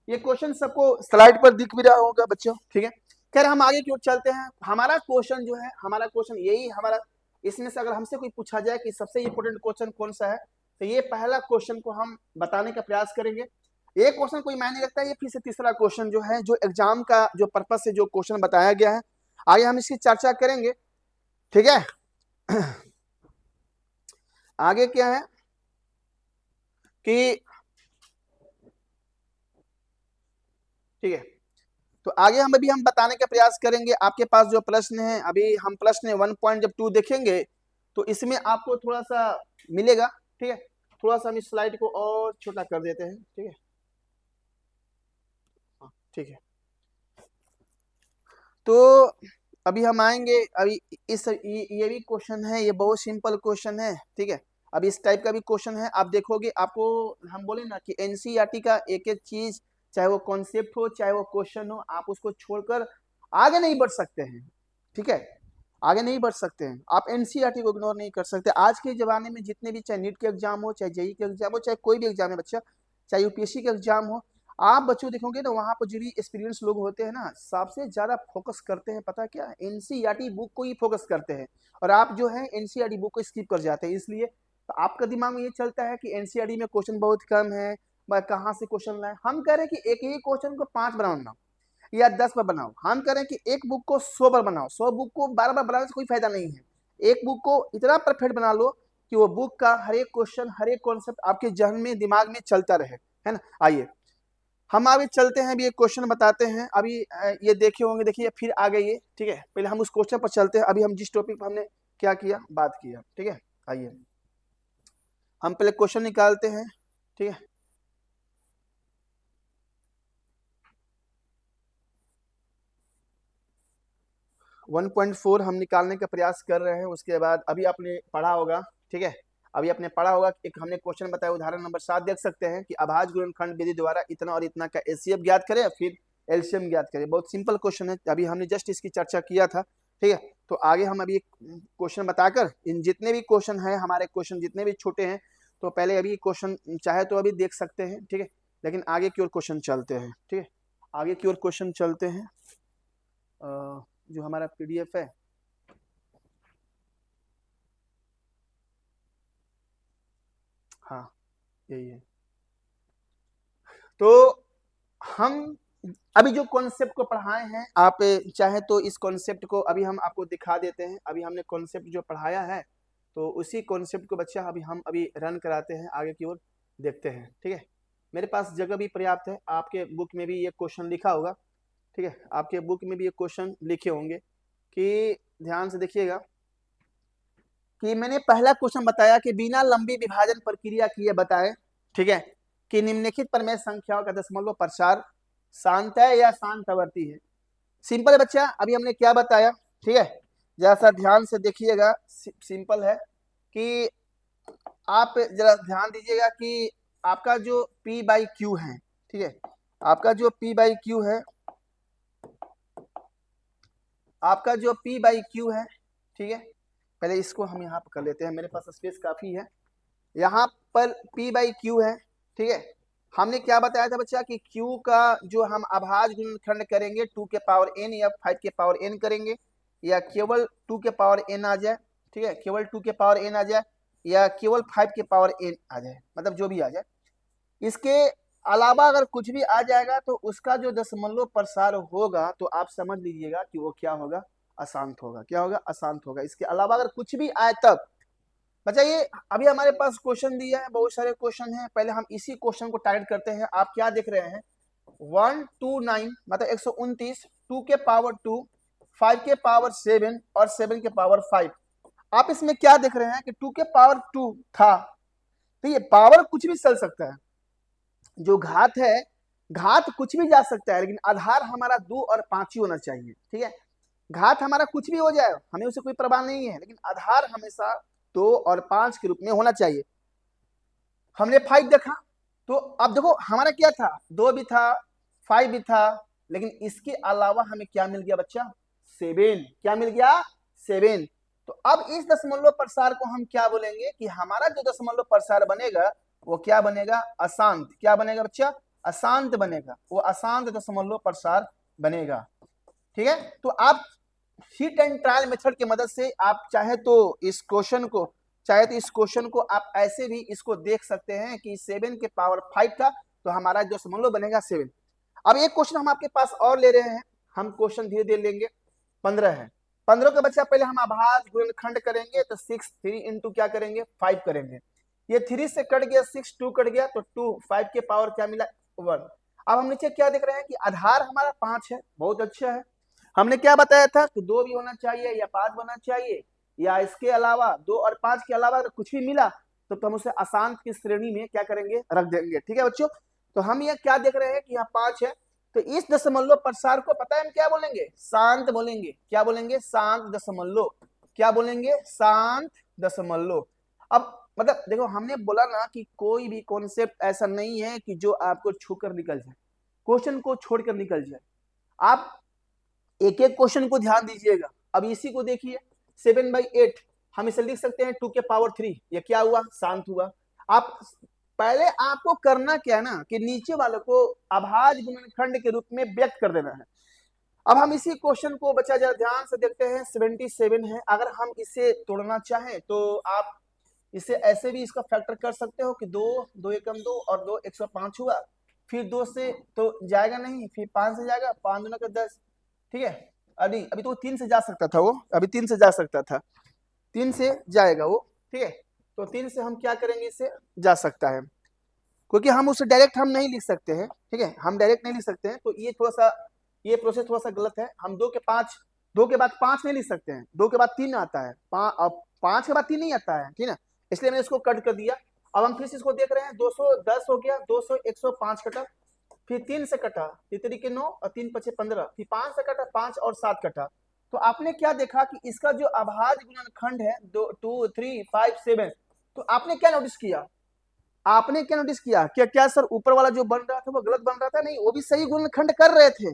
ये क्वेश्चन सबको स्लाइड पर दिख भी रहा होगा बच्चों, ठीक है। खैर हम आगे की ओर चलते हैं। हमारा क्वेश्चन जो है, हमारा क्वेश्चन यही हमारा, इसमें से अगर हमसे कोई पूछा जाए कि सबसे इंपोर्टेंट क्वेश्चन कौन सा है, तो ये पहला क्वेश्चन को हम बताने का प्रयास करेंगे। ये क्वेश्चन कोई मायने रखता है, ये फिर से तीसरा क्वेश्चन जो है, जो एग्जाम का जो पर्पस से जो क्वेश्चन बताया गया है, आगे हम इसकी चर्चा करेंगे, ठीक है। आगे क्या है कि ठीक है, तो आगे हम बताने का प्रयास करेंगे। आपके पास जो प्रश्न है, अभी हम प्रश्न 1.2 देखेंगे, तो इसमें आपको थोड़ा सा मिलेगा, ठीक है। थोड़ा सा हम इस स्लाइड को और छोटा कर देते हैं, ठीक है, हाँ ठीक है। तो अभी हम आएंगे, अभी ये भी क्वेश्चन है, ये बहुत सिंपल क्वेश्चन है, ठीक है। अब इस टाइप का भी क्वेश्चन है, आप देखोगे, आपको हम बोले ना कि एनसीईआरटी का एक एक चीज, चाहे वो कॉन्सेप्ट हो, चाहे वो क्वेश्चन हो, आप उसको छोड़कर आगे नहीं बढ़ सकते हैं, ठीक है, आगे नहीं बढ़ सकते हैं। आप एनसीईआरटी को इग्नोर नहीं कर सकते। आज के जमाने में जितने भी, चाहे नीट के एग्जाम हो, चाहे जेईई के एग्जाम हो, चाहे कोई भी एग्जाम है बच्चा, चाहे यूपीएससी के एग्जाम हो, आप बच्चों देखोगे ना, वहां पर जो भी एक्सपीरियंस लोग होते हैं ना, सबसे ज्यादा फोकस करते हैं, पता क्या, एनसीईआरटी बुक को ही फोकस करते हैं, और आप जो है एनसीईआरटी बुक को स्किप कर जाते हैं। इसलिए तो आपका दिमाग में ये चलता है कि एनसीईआरटी में क्वेश्चन बहुत कम है, मैं कहाँ से क्वेश्चन लाए। हम कह रहे हैं कि एक ही क्वेश्चन को 5 बनाओ या 10 बार बनाओ। हम कह रहे हैं कि एक बुक को 100 बार बनाओ, 100 बुक को 12 बार बनाने से कोई फायदा नहीं है। एक बुक को इतना परफेक्ट बना लो कि वो बुक का हर एक क्वेश्चन, हर एक कॉन्सेप्ट आपके जहन में, दिमाग में चलता रहे, है ना। आइए हम आगे चलते हैं, अभी एक क्वेश्चन बताते हैं। अभी ये देखे होंगे, देखिए फिर आ गई ये, ठीक है। पहले हम उस क्वेश्चन पर चलते हैं। अभी हम जिस टॉपिक पर हमने क्या किया, बात किया, ठीक है। आइए हम पहले क्वेश्चन निकालते हैं, ठीक है। 1.4 हम निकालने का प्रयास कर रहे हैं। उसके बाद अभी आपने पढ़ा होगा, ठीक है, अभी आपने पढ़ा होगा, एक हमने क्वेश्चन बताया, उदाहरण नंबर 7 देख सकते हैं कि अभाज्य गुणनखंड विधि द्वारा इतना और इतना का एचसीएफ ज्ञात करें, फिर एलसीएम ज्ञात करें। बहुत सिंपल क्वेश्चन है, अभी हमने जस्ट इसकी चर्चा किया था, ठीक है। तो आगे हम अभी क्वेश्चन बताकर, इन जितने भी क्वेश्चन है हमारे, क्वेश्चन जितने भी छोटे हैं, तो पहले अभी क्वेश्चन चाहे तो अभी देख सकते हैं, ठीक है, लेकिन आगे की ओर क्वेश्चन चलते हैं, ठीक है, आगे की ओर क्वेश्चन चलते हैं। जो हमारा पीडीएफ है, हाँ यही है। तो हम अभी जो कॉन्सेप्ट को पढ़ाए हैं, आप चाहे तो इस कॉन्सेप्ट को अभी हम आपको दिखा देते हैं। अभी हमने कॉन्सेप्ट जो पढ़ाया है, तो उसी कॉन्सेप्ट को बच्चा अभी रन कराते हैं, आगे की ओर देखते हैं, ठीक है। मेरे पास जगह भी पर्याप्त है, आपके बुक में भी ये क्वेश्चन लिखा होगा, ठीक है, आपके बुक में भी ये क्वेश्चन लिखे होंगे, कि ध्यान से देखिएगा कि मैंने पहला क्वेश्चन बताया कि बिना लंबी विभाजन प्रक्रिया किए बताएं, ठीक है, कि निम्नलिखित प्रमेय संख्याओं का दशमलव प्रसार शांत है या शांतवर्ती है। सिंपल है बच्चा, अभी हमने क्या बताया, ठीक है, जरा सा ध्यान से देखिएगा। सिंपल है कि आप जरा ध्यान दीजिएगा कि आपका जो P बाई क्यू है, ठीक है, आपका जो P बाई क्यू है, आपका जो P बाई क्यू है, ठीक है, पहले इसको हम यहाँ पर कर लेते हैं, मेरे पास स्पेस काफी है। यहाँ पर P बाई क्यू है, ठीक है। हमने क्या बताया था बच्चा कि Q का जो हम अभाज्य गुणनखंड करेंगे 2 के पावर n या 5 के पावर n करेंगे, या केवल 2 के पावर n आ जाए, ठीक है, केवल 2 के पावर n आ जाए, या केवल 5 के पावर n आ जाए, मतलब जो भी आ जाए। इसके अलावा अगर कुछ भी आ जाएगा तो उसका जो दशमलव प्रसार होगा, तो आप समझ लीजिएगा कि वो क्या होगा, अशांत होगा। क्या होगा, अशांत होगा। इसके अलावा अगर कुछ भी आए तब बताइए। अभी हमारे पास क्वेश्चन दिया है, बहुत सारे क्वेश्चन हैं, पहले हम इसी क्वेश्चन को टारगेट करते हैं। आप क्या देख रहे हैं, 129 मतलब 129, 2 के पावर 2, 5 के पावर 7 और 7 के पावर 5। आप इसमें क्या देख रहे हैं कि 2 के पावर 2 था, तो ये पावर कुछ भी चल सकता है, जो घात है, घात कुछ भी जा सकता है, लेकिन आधार हमारा 2 और 5 ही होना चाहिए, ठीक है। घात हमारा कुछ भी हो जाए, हमें उसे कोई परवाह नहीं है, लेकिन आधार हमेशा 2 और 5 के रूप में होना चाहिए। हमने 5 देखा, तो अब देखो हमारा क्या था, 2 भी था, 5 भी था, लेकिन इसके अलावा हमें क्या मिल गया बच्चा, 7। क्या मिल गया, 7। तो अब इस दशमलव प्रसार को हम क्या बोलेंगे कि हमारा जो दशमलव प्रसार बनेगा वो क्या बनेगा, अशांत। क्या बनेगा बच्चा, अशांत बनेगा, वो अशांत दशमलव प्रसार बनेगा, ठीक है। तो आप हिट एंड ट्रायल मेथड की मदद से आप चाहे तो इस क्वेश्चन को आप ऐसे भी इसको देख सकते हैं कि 7 के पावर 5 था, तो हमारा जो दशमलव बनेगा 7। अब एक क्वेश्चन हम आपके पास और ले रहे हैं, हम क्वेश्चन धीरे धीरे लेंगे। 15 है, 15 का बच्चा पहले हम अभाज्य गुणनखंड करेंगे, तो 6 3 इंटू क्या करेंगे, 5 करेंगे। ये 3 से कट गया, 6 2 कट गया, तो 2 5 के पावर क्या मिला, 1। अब हम नीचे क्या देख रहे हैं कि आधार हमारा 5 है, बहुत अच्छा है। हमने क्या बताया था कि 2 भी होना चाहिए या 5 होना चाहिए, या इसके अलावा 2 और 5 के अलावा अगर कुछ भी मिला तो हम उसे अशांत की श्रेणी में क्या करेंगे, रख देंगे, ठीक है बच्चों। तो हम ये क्या देख रहे हैं कि यहाँ 5 है, तो इस दशमलव प्रसार को पता है हम क्या बोलेंगे, शांत बोलेंगे। क्या बोलेंगे, शांत दशमलव। क्या बोलेंगे, शांत दशमलव। अब मतलब देखो हमने बोला ना कि कोई भी कॉन्सेप्ट ऐसा नहीं है कि जो आपको छूकर निकल जाए, क्वेश्चन को छोड़कर निकल जाए। आप एक एक क्वेश्चन को ध्यान दीजिएगा। अब इसी को देखिए, 7/8 हम इसे लिख सकते हैं 2 के पावर 3। ये क्या हुआ, शांत हुआ। आप पहले आपको करना क्या है ना कि नीचे वाले को अभाज्य गुणनखंड के रूप में व्यक्त कर देना है। अब हम इसी क्वेश्चन को बच्चा जरा ध्यान से देखते हैं, 77 है। अगर हम इसे तोड़ना चाहें तो आप इसे ऐसे भी इसका फैक्टर कर सकते हो कि 2 2 एकम 2 और 2 105 हुआ, फिर 2 से तो जाएगा नहीं, फिर 5 से जाएगा, 5 दूना का 10, ठीक है। अभी तो 3 से जा सकता था वो, अभी 3 से जा सकता था, 3 से जाएगा वो, ठीक है। तो 3 से हम क्या करेंगे, इसे जा सकता है, क्योंकि हम उसे डायरेक्ट हम नहीं लिख सकते हैं, ठीक है, हम डायरेक्ट नहीं लिख सकते हैं। तो ये थोड़ा सा, ये प्रोसेस थोड़ा सा गलत है। हम 2 के 5, 2 के बाद 5 नहीं लिख सकते हैं, 2 के बाद 3 आता है, 5 के बाद 3 नहीं आता है, ठीक है, इसलिए मैंने इसको कट कर दिया। अब हम फिर से इसको देख रहे हैं, 210 हो गया, 200 105 कटा, फिर 3 से कटा, 3 के 9 और 3 5 15, फिर 5 से कटा, 5 और 7 कटा। तो आपने क्या देखा कि इसका जो अभाज्य गुणनखंड है 2 3 5 7, तो आपने क्या नोटिस किया, आपने क्या नोटिस किया, क्या सर ऊपर वाला जो बन रहा था वो गलत बन रहा था, नहीं, वो भी सही गुणनखंड कर रहे थे,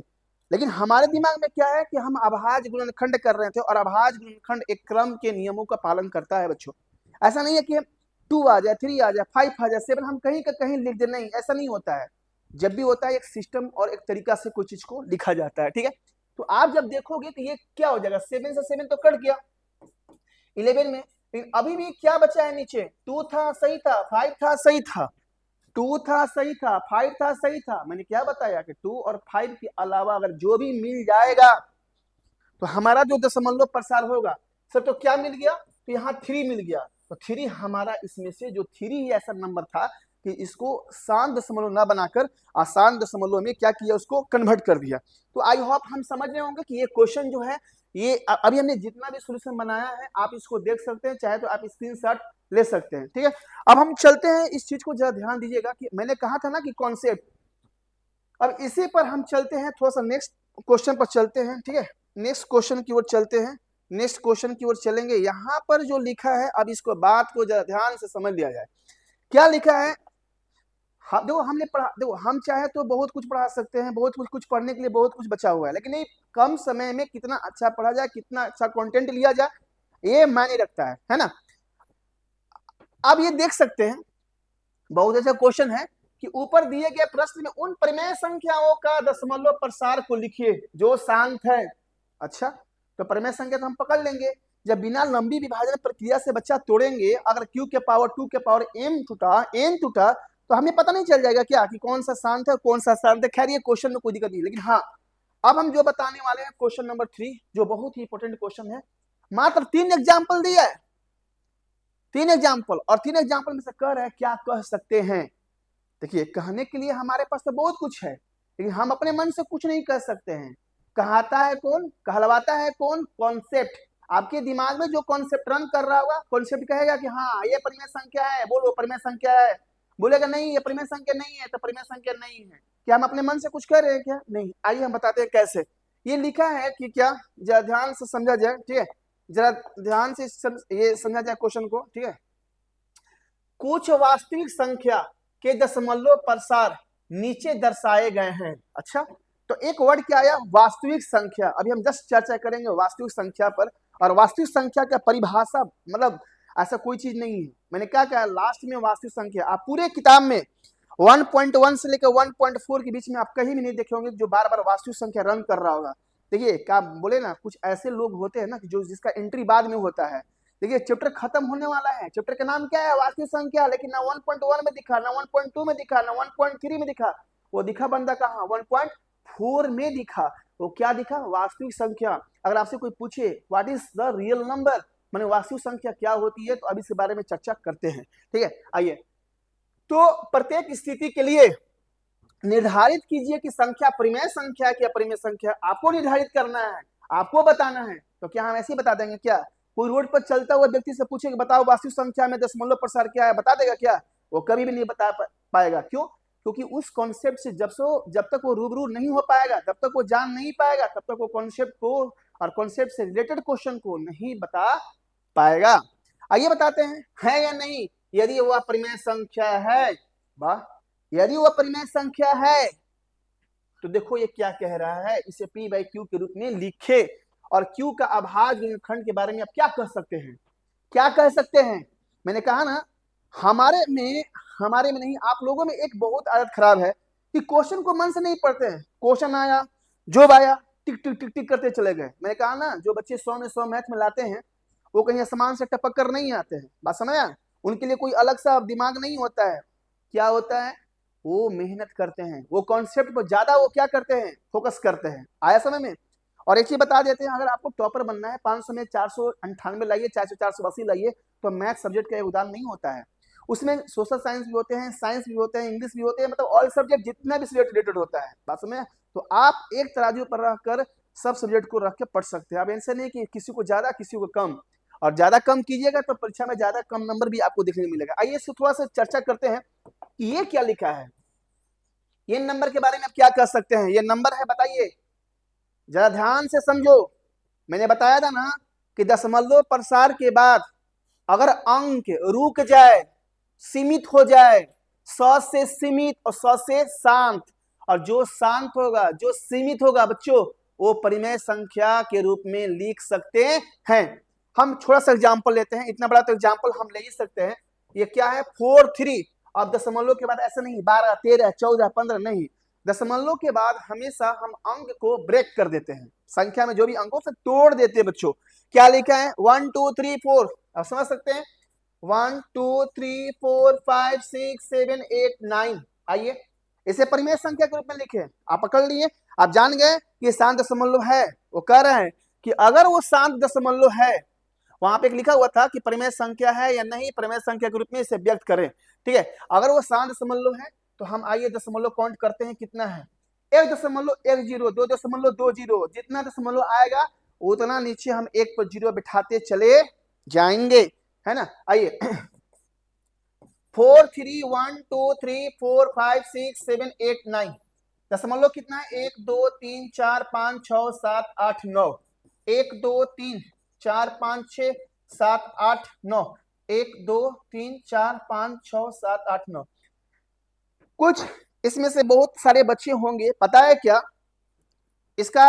लेकिन हमारे दिमाग में क्या है कि हम अभाज्य गुणनखंड कर रहे थे, और अभाज्य गुणनखंड एक क्रम के नियमों का पालन करता है बच्चों। ऐसा नहीं है कि 2 आ जाए, 3 आ जाए, 5 आ जाए, 7 हम कहीं का कहीं लिख दे, नहीं, ऐसा नहीं होता है। जब भी होता है एक सिस्टम और एक तरीका से कोई चीज को लिखा जाता है, ठीक है। तो आप जब देखोगे तो ये क्या हो जाएगा, 7 से 7 तो कट गया 11 में, लेकिन अभी भी क्या बचा है नीचे, 2 था सही था, 5 था सही था, 2 था सही था, 5 था सही था। मैंने क्या बताया कि 2 और 5 के अलावा अगर जो भी मिल जाएगा तो हमारा जो दशमलव प्रसार होगा सर, तो क्या मिल गया, तो यहाँ 3 मिल गया। तो 3 हमारा इसमें से जो 3 ही ऐसा नंबर था कि इसको शांत दशमलव ना बनाकर आसान दशमलव में क्या किया, उसको कन्वर्ट कर दिया। तो आई होप हम समझ रहे होंगे कि ये क्वेश्चन जो है, ये अभी हमने जितना भी सोल्यूशन बनाया है आप इसको देख सकते हैं, चाहे तो आप स्क्रीनशॉट ले सकते हैं, ठीक है। अब हम चलते हैं, इस चीज को जरा ध्यान दीजिएगा कि मैंने कहा था ना कि कॉन्सेप्ट, अब इसी पर हम चलते हैं, थोड़ा सा नेक्स्ट क्वेश्चन पर चलते हैं, ठीक है। नेक्स्ट क्वेश्चन की ओर चलते हैं, नेक्स्ट क्वेश्चन की ओर चलेंगे। यहाँ पर जो लिखा है, अब इसको बात को जरा ध्यान से समझ लिया जाए, क्या लिखा है। देखो हमने पढ़ा, देखो हम चाहे तो बहुत कुछ पढ़ा सकते हैं, बहुत कुछ पढ़ने के लिए बहुत कुछ बचा हुआ है, लेकिन ये कम समय में कितना अच्छा पढ़ा जाए, कितना अच्छा कंटेंट लिया जाए, ये मायने रखता है ना। अब ये देख सकते हैं, बहुत अच्छा क्वेश्चन है कि ऊपर दिए गए प्रश्न में उन परिमेय संख्याओं का दशमलव प्रसार को लिखिए जो शांत है। अच्छा, तो परिमेय संख्या तो हम पकड़ लेंगे, जब बिना लंबी विभाजन प्रक्रिया से बच्चा तोड़ेंगे, अगर q के पावर 2 के पावर m टूटा तो हमें पता नहीं चल जाएगा क्या कि कौन सा शांत है कौन सा शांत है। खैर ये क्वेश्चन में कोई दिक्कत नहीं, लेकिन हाँ अब हम जो बताने वाले हैं क्वेश्चन नंबर 3, जो बहुत ही इंपॉर्टेंट क्वेश्चन है। मात्र 3 एग्जाम्पल दिया है, 3 एग्जाम्पल, और 3 एग्जाम्पल में से कह रहे हैं क्या कह सकते हैं। देखिए कहने के लिए हमारे पास तो बहुत कुछ है, लेकिन हम अपने मन से कुछ नहीं कह सकते हैं। कहता है कौन, कहलवाता है कौन, कॉन्सेप्ट। आपके दिमाग में जो कॉन्सेप्ट रन कर रहा होगा, कॉन्सेप्ट कहेगा कि हाँ ये परिमेय संख्या है, बोलो परिमेय संख्या है। बोलेगा नहीं ये परिमेय संख्या नहीं है तो परिमेय संख्या नहीं है। क्या हम अपने मन से कुछ कर रहे हैं क्या? नहीं। आइए हम बताते हैं कैसे। ये लिखा है कि क्या, जरा ध्यान से समझा जाए, ठीक है, जरा ध्यान से ये समझा जाए क्वेश्चन को, ठीक है। कुछ वास्तविक संख्या के दशमलव प्रसार नीचे दर्शाए गए हैं। अच्छा, तो एक वर्ड क्या आया? वास्तविक संख्या। अभी हम जस्ट चर्चा करेंगे वास्तविक संख्या पर। और वास्तविक संख्या का परिभाषा मतलब ऐसा कोई चीज नहीं है। मैंने क्या कहा लास्ट में? वास्तविक संख्या। आप पूरे किताब में 1.1 से लेकर 1.4 के बीच में आप कहीं भी नहीं देखे होंगे जो बार बार वास्तविक संख्या रन कर रहा होगा। देखिए क्या बोले ना, कुछ ऐसे लोग होते हैं ना जो जिसका एंट्री बाद में होता है। देखिए चैप्टर खत्म होने वाला है, चैप्टर का नाम क्या है? वास्तविक संख्या। लेकिन ना 1.1 में दिखा, ना 1.2 में दिखा, ना 1.3 में दिखा। वो दिखा बंदा कहाँ? 1.4 में दिखा। वो क्या दिखा? वास्तविक संख्या। अगर आपसे कोई पूछे what is the real number, माने वास्तविक संख्या क्या होती है, तो अभी इसके बारे में चर्चा करते हैं, ठीक है। आइए, तो प्रत्येक स्थिति के लिए निर्धारित कीजिए कि संख्या परिमेय संख्या की अपरिमेय संख्या। आपको निर्धारित करना है, आपको बताना है। तो क्या हम ऐसे ही बता देंगे क्या? कोई रोड पर चलता हुआ व्यक्ति से पूछे कि बताओ वास्तविक संख्या में दशमलव प्रसार क्या है, बता देगा क्या? वो कभी भी नहीं बता पाएगा। क्यों? क्योंकि उस कॉन्सेप्ट से जब तक वो रूबरू नहीं हो पाएगा, जब तक वो जान नहीं पाएगा, तब तक वो कॉन्सेप्ट को और कॉन्सेप्ट से रिलेटेड क्वेश्चन को नहीं बता पाएगा। आइए बताते हैं, है या नहीं? यदि वह परिमेय संख्या है, वाह, यदि वह परिमेय संख्या है तो देखो ये क्या कह रहा है, इसे P बाई Q के रूप में लिखे। और Q का अभाज्य गुणनखंड के बारे में आप क्या कह सकते हैं? क्या कह सकते हैं? मैंने कहा ना, हमारे में नहीं, आप लोगों में एक बहुत आदत खराब है कि क्वेश्चन को मन से नहीं पढ़ते हैं। क्वेश्चन आया, जो आया, टिक टिक टिक टिक करते चले गए। मैंने कहा ना, जो बच्चे 100 में 100 मैथ में लाते हैं वो कहीं आसमान से टपक कर नहीं आते हैं। बात समझा? उनके लिए कोई अलग सा दिमाग नहीं होता है। क्या होता है? वो मेहनत करते हैं, वो कॉन्सेप्ट पर ज्यादा वो क्या करते हैं? फोकस करते हैं। आया समय में? और एक चीज बता देते हैं, अगर आपको टॉपर बनना है 500 में 498 लाइए, 400 480 लाइए, तो मैथ सब्जेक्ट का योगदान नहीं होता है। उसमें सोशल साइंस भी होते हैं, साइंस भी होते हैं, इंग्लिश भी होते हैं, मतलब ऑल सब्जेक्ट जितना भी रिलेटेड होता है। बात समझे? तो आप एक तराजू पर रखकर सब सब्जेक्ट को रख के पढ़ सकते हैं। अब ऐसे नहीं कि किसी को ज्यादा किसी को कम, और ज्यादा कम कीजिएगा तो परीक्षा में ज्यादा कम नंबर भी आपको देखने को मिलेगा। आइए इसको थोड़ा सा चर्चा करते हैं कि ये क्या लिखा है, ये नंबर के बारे में आप क्या कह सकते हैं? ये नंबर है, बताइए, जरा ध्यान से समझो। मैंने बताया था ना कि दशमलव प्रसार के बाद अगर अंक रुक जाए, सीमित हो जाए, 100 से सीमित और 100 से शांत, और जो शांत होगा, जो सीमित होगा बच्चों, वो परिमेय संख्या के रूप में लिख सकते हैं। हम थोड़ा सा एग्जाम्पल लेते हैं, इतना बड़ा तो एग्जाम्पल हम ले ही सकते हैं। ये क्या है? 4 3। अब दशमलव के बाद ऐसा नहीं 12 13 14 15 नहीं, दशमलव के बाद हमेशा हम अंक को ब्रेक कर देते हैं, संख्या में जो भी अंकों से तोड़ देते हैं बच्चों। क्या लिखा है? 1 2 3 4। आप समझ सकते हैं? 1 2 3 4 5 6 7 8 9। आइए इसे परिमेय संख्या के रूप में लिखे। आप पकड़ लिए, आप जान गए कि शांत दशमलव है। वो कह रहे हैं कि अगर वो शांत दशमलव है, वहां पे एक लिखा हुआ था कि परिमेय संख्या है या नहीं, परिमेय संख्या के रूप में इसे व्यक्त करें, ठीक है। अगर वो शांत दशमलव है तो हम आइए दशमलव काउंट करते हैं, कितना है? 1.10, 2.20, जितना दशमलव आएगा उतना नीचे हम 1 पर 0 बिठाते चले जाएंगे, है ना। आइए 4 3 1 2 3 4 5 6 7 8 9, दशमलव कितना है? 1 2 3 4 5 6 7 8 9, 1 2 3 4 5 6 7 8 9, 1 2 3 4 5 6 7 8 9। कुछ इसमें से बहुत सारे बच्चे होंगे, पता है क्या, इसका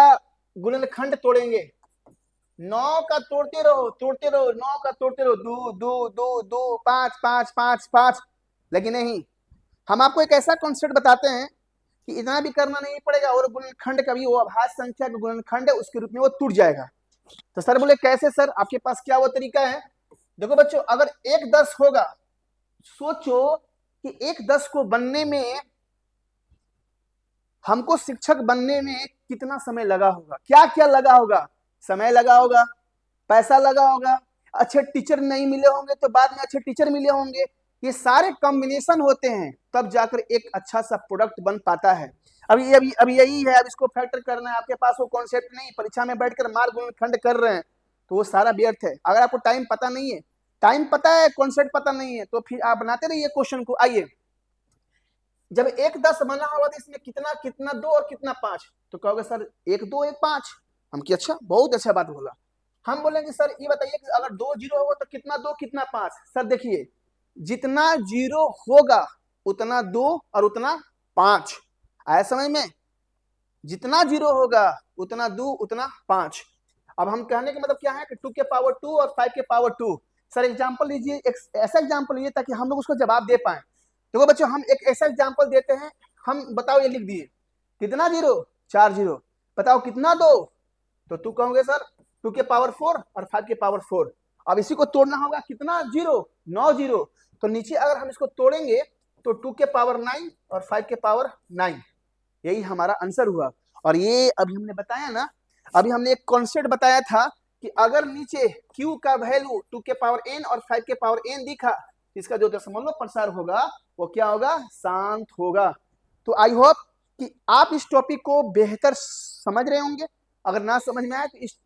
गुणनखंड तोड़ेंगे। 9 का तोड़ते रहो, 9 का तोड़ते रहो, 2 2 2 2 5 5 5 5। लेकिन नहीं, हम आपको एक ऐसा कॉन्सेप्ट बताते हैं कि इतना भी करना नहीं पड़ेगा, और गुणनखंड का भी वो अभाज्य संख्या का गुणनखंड है, उसके रूप में वो टूट जाएगा। तो सर बोले कैसे सर, आपके पास क्या वो तरीका है? देखो बच्चों, अगर 1 10 होगा, सोचो कि 1 10 को बनने में, हमको शिक्षक बनने में कितना समय लगा होगा, क्या क्या लगा होगा? समय लगा होगा, पैसा लगा होगा, अच्छे टीचर नहीं मिले होंगे तो बाद में अच्छे टीचर मिले होंगे। ये सारे कॉम्बिनेशन होते हैं, तब जाकर एक अच्छा सा प्रोडक्ट बन पाता है। अभी यही है, अब इसको फैक्टर करना है। आपके पास वो कॉन्सेप्ट नहीं, परीक्षा में बैठकर मार्ग गुणनखंड कर रहे हैं, तो वो सारा व्यर्थ है। अगर आपको टाइम पता नहीं है, टाइम पता है, कॉन्सेप्ट पता नहीं है, तो फिर आप बनाते रहिए क्वेश्चन को। आइए जब 1 10 बना होगा तो इसमें कितना कितना 2 और कितना 5, तो कहोगे सर 1 2 1 5। हम कि अच्छा, बहुत अच्छा बात बोला। हम बोलेंगे सर ये बताइए कि अगर 2 0 होगा तो कितना 2 कितना 5। सर देखिए, जितना 0 होगा उतना 2 और उतना 5, आया समझ में? जितना 0 होगा उतना 2 उतना 5। अब हम कहने का मतलब क्या है कि 2 के पावर 2 और 5 के पावर 2। सर एग्जांपल लीजिए, एक ऐसा एग्जांपल लीजिए ताकि हम लोग उसको जवाब दे पाए। देखो बच्चों, हम एक ऐसा एग्जांपल देते हैं, हम बताओ ये लिख दिए, कितना 0 4 0, बताओ कितना 2, तो तू कहोगे सर 2 के पावर 4 और 5 के पावर 4। अब इसी को तोड़ना होगा, कितना 0 9 0, तो नीचे अगर हम इसको तोड़ेंगे तो 2 के पावर 9 और 5 के पावर 9, यही हमारा आंसर हुआ। और ये अभी हमने बताया ना, अभी हमने एक कॉन्सेप्ट बताया था कि अगर नीचे q का वैल्यू 2 के पावर n और 5 के पावर n दिखा, इसका जो दशमलव प्रसार होगा वो क्या होगा, शांत होगा। तो आई होप कि आप इस टॉपिक को बेहतर समझ रहे होंगे। अगर ना समझ में आए तो इस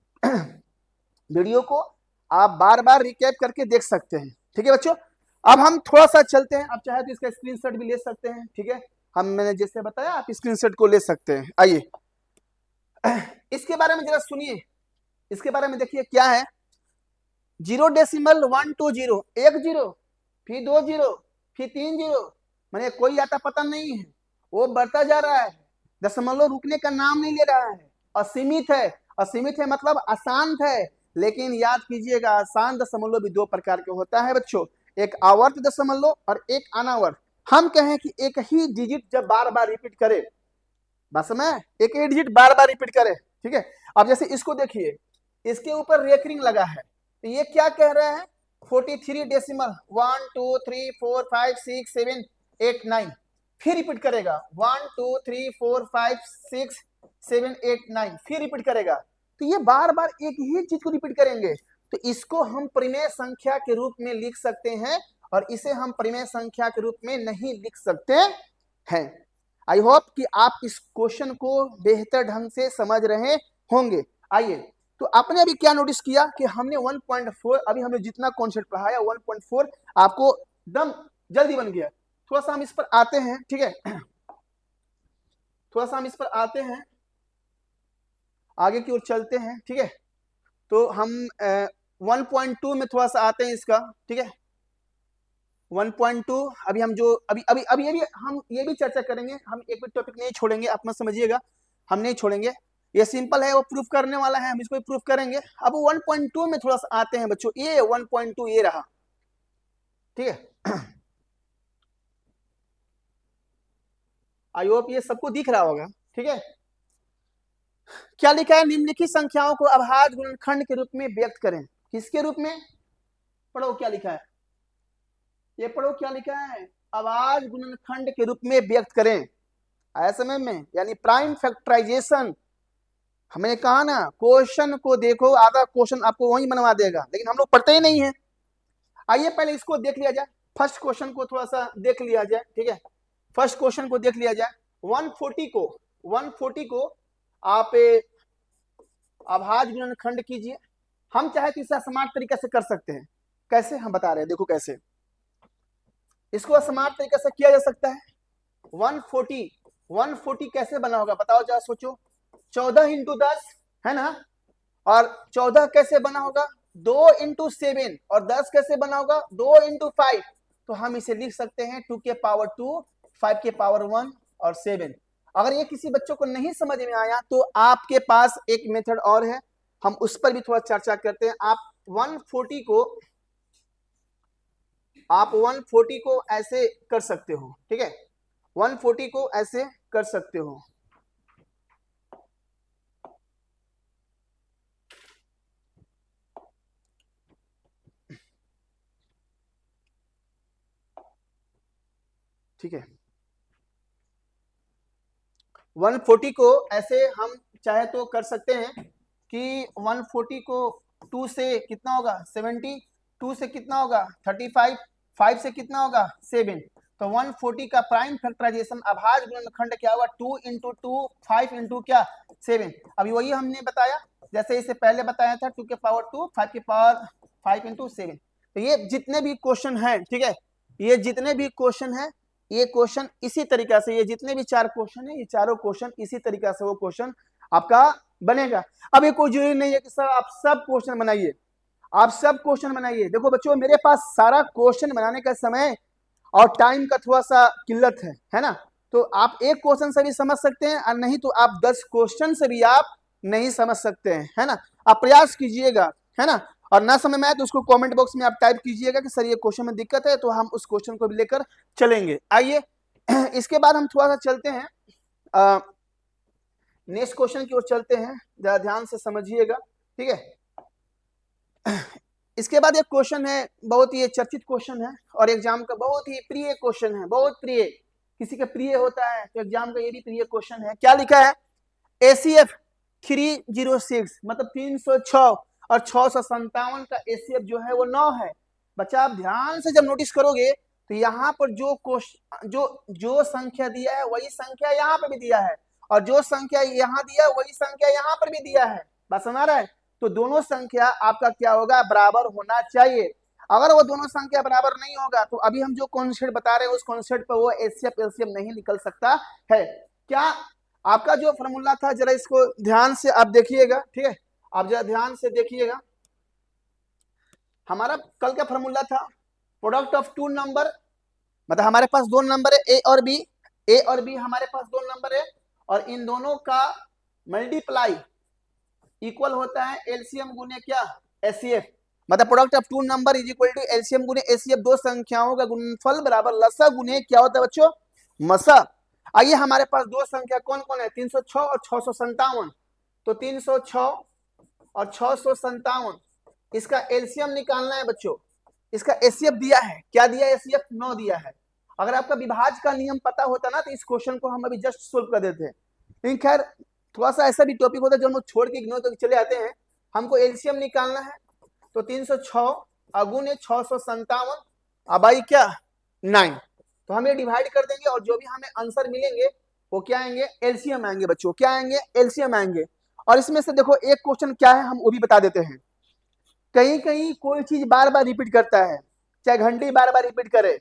वीडियो को आप बार बार रिकैप करके देख सकते हैं। ठीक है बच्चों, अब हम थोड़ा सा चलते हैं। आप चाहे तो इसका स्क्रीनशॉट भी ले सकते हैं। ठीक है, मैंने जैसे बताया आप स्क्रीनशॉट को ले सकते हैं। आइए इसके बारे में जरा सुनिए, इसके बारे में देखिए क्या है। 0.120, 1 0, फिर 2 0, फिर 3 0, मैंने कोई आता पता नहीं है, वो बढ़ता जा रहा है, दशमलव रुकने का नाम नहीं ले रहा है, असीमित है। असीमित है मतलब अशांत है। लेकिन याद कीजिएगा, अशांत दशमलव भी 2 प्रकार के होता है बच्चों, एक आवर्त दशमलव और एक अनावर्त। हम कहें कि एक ही डिजिट जब बार बार रिपीट करे, बस में एक ही डिजिट बार बार रिपीट करे। ठीक है, अब जैसे इसको देखिए, इसके ऊपर रेकरिंग लगा है, तो ये क्या कह रहे हैं, 43 डेसिमल 1 2 3 4 5 6 7 8 9, फिर रिपीट करेगा 1 2 3 4 5 6 7 8 9, फिर रिपीट करेगा। तो ये बार बार एक ही चीज को रिपीट करेंगे, तो इसको हम परिमेय संख्या के रूप में लिख सकते हैं, और इसे हम परिमेय संख्या के रूप में नहीं लिख सकते हैं। आई होप कि आप इस क्वेश्चन को बेहतर ढंग से समझ रहे होंगे। आइए, तो आपने अभी क्या नोटिस किया कि हमने 1.4, अभी हमने जितना कॉन्सेप्ट पढ़ाया 1.4 आपको एकदम जल्दी बन गया। थोड़ा सा हम इस पर आते हैं। ठीक है, थोड़ा सा हम इस पर आते हैं, आगे की ओर चलते हैं। ठीक है, तो हम 1.2 में थोड़ा सा आते हैं इसका। ठीक है, 1.2 अभी हम जो अभी अभी अभी ये भी हम ये भी चर्चा करेंगे, हम एक भी टॉपिक नहीं छोड़ेंगे, आप मत समझिएगा, हम नहीं छोड़ेंगे। ये सिंपल है, वो प्रूफ करने वाला है, हम इसको प्रूफ करेंगे। अब 1.2 में थोड़ा सा आते हैं बच्चों, ये 1.2 ये रहा। ठीक है, आई होप ये सबको दिख रहा होगा। ठीक है, क्या लिखा है, निम्नलिखित संख्याओं को अभाज्य गुणनखंड के रूप में व्यक्त करें। किसके रूप में, पढ़ो क्या लिखा है, ये पढ़ो क्या लिखा है, अभाज्य गुणनखंड के रूप में व्यक्त करें। आया समय में, यानी प्राइम फैक्टराइजेशन। हमने कहा ना, क्वेश्चन को देखो, आधा क्वेश्चन आपको वही बनवा देगा, लेकिन हम लोग पढ़ते ही नहीं है। आइए पहले इसको देख लिया जाए, फर्स्ट क्वेश्चन को थोड़ा सा देख लिया जाए। ठीक है, फर्स्ट क्वेश्चन को देख लिया जाए। 140 को आप अभाज्य गुणनखंड कीजिए। हम चाहे तो इसे स्मार्ट तरीके से कर सकते हैं। कैसे, हम बता रहे हैं, देखो कैसे इसको स्मार्ट तरीके से किया जा सकता है। 140 कैसे बना होगा बताओ जरा, सोचो। 14 इंटू 10 है ना, और 14 कैसे बना होगा, 2 इंटू 7, और 10 कैसे बना होगा, 2 इंटू 5। तो हम इसे लिख सकते हैं 2 के पावर 2, 5 के पावर 1 और 7। अगर ये किसी बच्चों को नहीं समझ में आया तो आपके पास एक मेथड और है, हम उस पर भी थोड़ा चर्चा करते हैं। आप 140 को ऐसे कर सकते हो। ठीक है, 140 को ऐसे कर सकते हो। ठीक है, 140 को ऐसे हम चाहे तो कर सकते हैं कि 140 को 2 से कितना होगा 70, 2 से कितना होगा 35, 5 से कितना होगा 7। तो 140 का प्राइम फैक्टराइजेशन अभाज्य गुणनखंड क्या होगा, 2 इंटू 2, 5 इंटू क्या 7। अभी वही हमने बताया, जैसे इसे पहले बताया था, 2 के पावर 2, 5 के पावर 5 इंटू 7। तो ये जितने भी क्वेश्चन हैं, ठीक है, ये जितने भी क्वेश्चन हैं ये क्वेश्चन इसी तरीका से, ये जितने भी 4 क्वेश्चन है, ये चारों क्वेश्चन इसी तरीका से वो क्वेश्चन आपका बनेगा। अब ये कोई जरूरी नहीं है कि सर आप सब क्वेश्चन बनाइए, आप सब क्वेश्चन बनाइए। देखो बच्चों, मेरे पास सारा क्वेश्चन बनाने का समय और टाइम का थोड़ा सा किल्लत है ना। तो आप एक क्वेश्चन से भी समझ सकते हैं और नहीं तो आप 10 क्वेश्चन से भी आप नहीं समझ सकते हैं, है ना। आप प्रयास कीजिएगा, है ना, और ना समझ में आए तो उसको कमेंट बॉक्स में आप टाइप कीजिएगा कि सर ये क्वेश्चन में दिक्कत है, तो हम उस क्वेश्चन को भी लेकर चलेंगे। आइए इसके बाद हम थोड़ा सा चलते हैं, नेक्स्ट क्वेश्चन की ओर चलते हैं, जरा ध्यान से समझिएगा, ठीक है। इसके बाद एक क्वेश्चन है, बहुत ही चर्चित क्वेश्चन है और एग्जाम का बहुत ही प्रिय क्वेश्चन है, बहुत प्रिय, किसी का प्रिय होता है तो एग्जाम का ये भी प्रिय क्वेश्चन है। क्या लिखा है? ACF 306 मतलब 306 और 657 का ACF जो है वो 9 है। बच्चा आप ध्यान से जब नोटिस करोगे तो यहाँ पर जो संख्या दिया है वही संख्या यहाँ पर भी दिया है, और जो संख्या यहाँ दिया है वही संख्या यहाँ पर भी दिया है। बात समझ रहा है? तो दोनों संख्या आपका क्या होगा? बराबर होना चाहिए। अगर वो दोनों संख्या बराबर नहीं होगा तो अभी हम जो कॉन्सेप्ट बता रहे हैं उस कॉन्सेप्ट पर वो ACF LCM नहीं निकल सकता है। क्या आपका जो फॉर्मूला था, जरा इसको ध्यान से आप देखिएगा, ठीक है, आप जरा ध्यान से देखिएगा। हमारा कल का फॉर्मूला था प्रोडक्ट ऑफ टू नंबर, मतलब हमारे पास दो नंबर है ए और बी हमारे पास दो नंबर है और इन दोनों का मल्टीप्लाई इक्वल होता है एलसीएम गुने क्या? एचसीएफ। मतलब product of two number is equal to LCM गुने एचसीएफ, दो संख्याओं का गुणनफल बराबर लसा गुने क्या होता है बच्चों? मसा। आइए हमारे पास दो संख्या कौन कौन है? 306 और 657। तो 306 और 657 इसका एलसीएम निकालना है बच्चों। इसका एचसीएफ दिया है, क्या दिया है? एचसीएफ 9 दिया है। अगर आपका विभाज्य का नियम पता होता ना तो इस क्वेश्चन को हम अभी जस्ट सोल्व कर देते हैं। लेकिन खैर थोड़ा सा ऐसा भी टॉपिक होता है जो हम लोग छोड़ के इग्नोर करके चले आते हैं। हमको एलसीएम निकालना है, तो 306 अगुने 657 अब आई क्या? 9। तो हम ये डिवाइड कर देंगे और जो भी हमें आंसर मिलेंगे वो क्या आएंगे? एलसीएम आएंगे बच्चों। क्या आएंगे? एलसीएम आएंगे। और इसमें से देखो एक क्वेश्चन क्या है हम वो भी बता देते हैं। कहीं कहीं कोई चीज बार बार रिपीट करता है, चाहे घंटी बार बार रिपीट करे,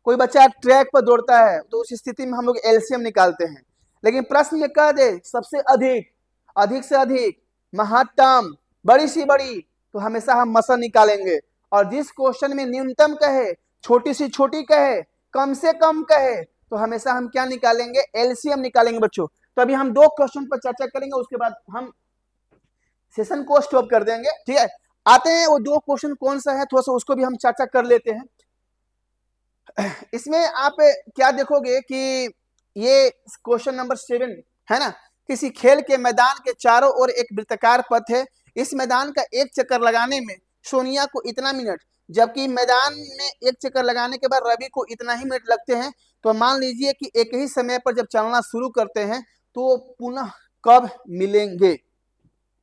कोई बच्चा ट्रैक पर दौड़ता है, तो उस स्थिति में हम लोग एलसीएम निकालते हैं। लेकिन प्रश्न में कह दे सबसे अधिक, अधिक से अधिक, महत्तम, बड़ी सी बड़ी, तो हमेशा हम मसा निकालेंगे। और जिस क्वेश्चन में न्यूनतम कहे, छोटी सी छोटी कहे, कम से कम कहे, तो हमेशा हम क्या निकालेंगे? एलसीएम निकालेंगे बच्चों। तो अभी हम दो क्वेश्चन पर चर्चा करेंगे, उसके बाद हम सेशन को स्टॉप कर देंगे, ठीक है। आते हैं वो दो क्वेश्चन कौन सा है, थोड़ा सा उसको भी हम चर्चा कर लेते हैं। इसमें आप क्या देखोगे कि ये क्वेश्चन नंबर 7 है ना, किसी खेल के मैदान के चारों ओर एक वृत्ताकार पथ है। इस मैदान का एक चक्कर लगाने में सोनिया को इतना मिनट, जबकि मैदान में एक चक्कर लगाने के बाद रवि को इतना ही मिनट लगते हैं। तो मान लीजिए कि एक ही समय पर जब चलना शुरू करते हैं तो पुनः कब मिलेंगे?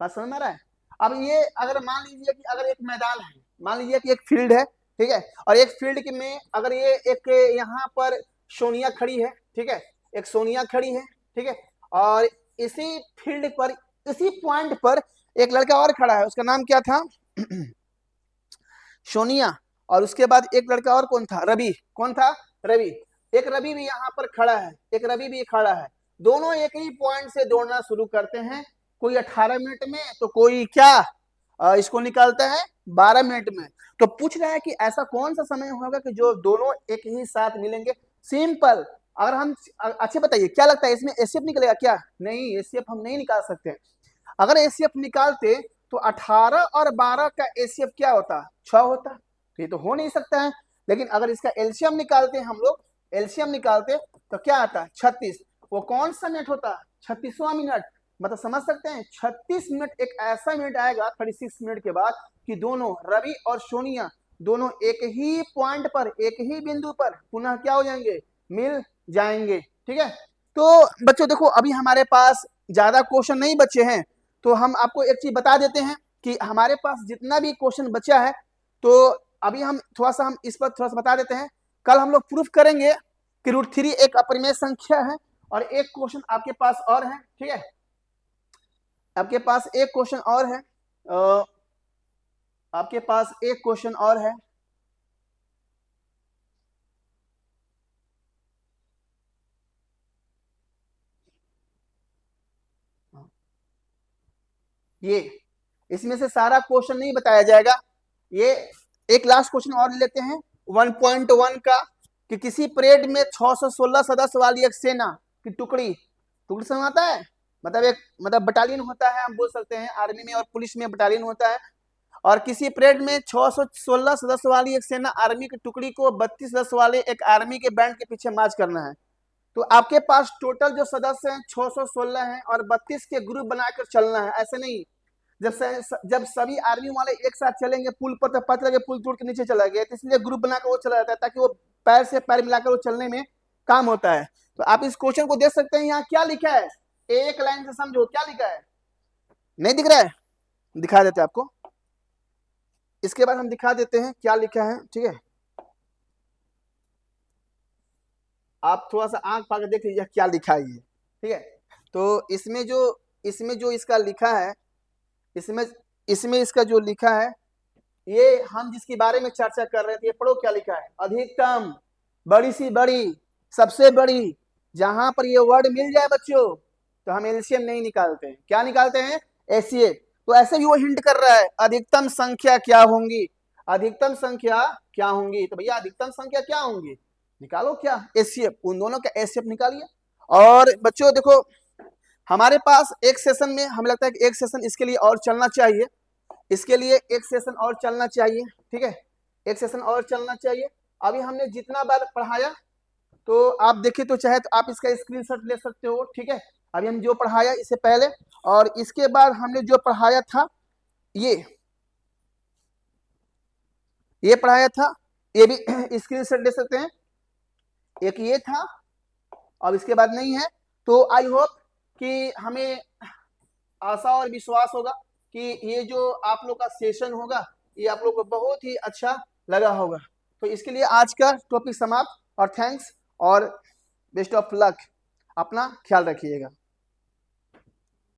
बात समझ में आ रहा है? अब ये अगर मान लीजिए कि अगर एक मैदान है, मान लीजिए कि एक फील्ड है, ठीक है, और एक फील्ड में अगर ये एक यहाँ पर सोनिया खड़ी है, ठीक है, एक सोनिया खड़ी है, ठीक है, और इसी फील्ड पर, इसी पॉइंट पर एक लड़का और खड़ा है, उसका नाम क्या था? सोनिया। और उसके बाद एक लड़का और कौन था? रवि। कौन था? रवि। एक रवि भी यहाँ पर खड़ा है, एक रवि भी खड़ा है। दोनों एक ही पॉइंट से दौड़ना शुरू करते हैं, कोई 18 मिनट में तो कोई क्या इसको निकालता है 12 मिनट में। तो पूछ रहा है कि ऐसा कौन सा समय होगा कि जो दोनों एक ही साथ मिलेंगे? सिंपल। अगर हम अच्छे बताइए क्या लगता है इसमें एचसीएफ निकलेगा क्या? नहीं, एचसीएफ हम नहीं निकाल सकते। अगर एचसीएफ निकालते तो 18 और 12 का एचसीएफ क्या होता? 6 होता। तो ये तो हो नहीं सकता है। लेकिन अगर इसका एलसीएम निकालते हम लोग, एलसीएम निकालते तो क्या आता? 36। वो कौन सा मिनट होता? 36वां मिनट। मतलब समझ सकते हैं 36 मिनट एक ऐसा मिनट आएगा 36 मिनट के बाद कि दोनों रवि और सोनिया दोनों एक ही पॉइंट पर, एक ही बिंदु पर पुनः क्या हो जाएंगे? मिल जाएंगे, ठीक है। तो बच्चों देखो अभी हमारे पास ज्यादा क्वेश्चन नहीं बचे हैं, तो हम आपको एक चीज बता देते हैं कि हमारे पास जितना भी क्वेश्चन बचा है, तो अभी हम थोड़ा सा हम इस पर थोड़ा सा बता देते हैं। कल हम लोग प्रूफ करेंगे कि √3 एक अपरिमेय संख्या है। और एक क्वेश्चन आपके पास और है, ठीक है, आपके पास एक क्वेश्चन और है, आपके पास एक क्वेश्चन और है। ये इसमें से सारा क्वेश्चन नहीं बताया जाएगा। ये एक लास्ट क्वेश्चन और लेते हैं 1.1 का, कि किसी परेड में 616 सदस्य वाली एक सेना की टुकड़ी समझ आता है, मतलब बटालियन होता है, हम बोल सकते हैं आर्मी में और पुलिस में बटालियन होता है। और किसी परेड में 616 सदस्य वाली एक सेना आर्मी की टुकड़ी को 32 सदस्य वाले एक आर्मी के बैंड के पीछे मार्च करना है। तो आपके पास टोटल जो सदस्य हैं 616 हैं और 32 के ग्रुप बनाकर चलना है। ऐसे नहीं, जब सभी आर्मी वाले एक साथ चलेंगे पुल पर, तो पता लगे पुल टूट के नीचे चला गया, तो इसलिए ग्रुप बनाकर वो चला जाता है, ताकि वो पैर से पैर मिलाकर वो चलने में काम होता है। तो आप इस क्वेश्चन को देख सकते हैं, यहाँ क्या लिखा है, एक लाइन से समझो क्या लिखा है। नहीं दिख रहा है, दिखा देते हैं आपको, इसके बाद हम दिखा देते हैं क्या लिखा है, ठीक है। आप थोड़ा सा आंख पाकर देख लीजिए क्या लिखा है ये, ठीक है। तो इसमें जो इसका लिखा है, इसमें इसका जो लिखा है, ये हम जिसके बारे में चर्चा कर रहे थे, ये पढ़ो क्या लिखा है। अधिकतम, बड़ी सी बड़ी, सबसे बड़ी, जहां पर ये वर्ड मिल जाए बच्चों तो हम एलसीएम नहीं निकालते हैं। क्या निकालते हैं? एचसीएफ। तो ऐसे भी वो हिंट कर रहा है अधिकतम संख्या क्या होंगी, अधिकतम संख्या क्या होंगी। तो भैया अधिकतम संख्या क्या होंगी, निकालो क्या, एचसीएफ, उन दोनों का एचसीएफ निकालिए। और बच्चों देखो, हमारे पास एक सेशन में हमें लगता है कि एक सेशन इसके लिए और चलना चाहिए, इसके लिए एक सेशन और चलना चाहिए, ठीक है, एक सेशन और चलना चाहिए। अभी हमने जितना बार पढ़ाया, तो आप देखें तो चाहे तो आप इसका स्क्रीनशॉट ले सकते हो, ठीक है। अभी हम जो पढ़ाया इससे पहले और इसके बाद हमने जो पढ़ाया था, ये पढ़ाया था, ये भी स्क्रीनशॉट ले सकते हैं। एक ये था, अब इसके बाद नहीं है। तो आई होप कि हमें आशा और विश्वास होगा कि ये जो आप लोग का सेशन होगा, ये आप लोग को बहुत ही अच्छा लगा होगा। तो इसके लिए आज का टॉपिक समाप्त, और थैंक्स और बेस्ट ऑफ लक, अपना ख्याल रखिएगा।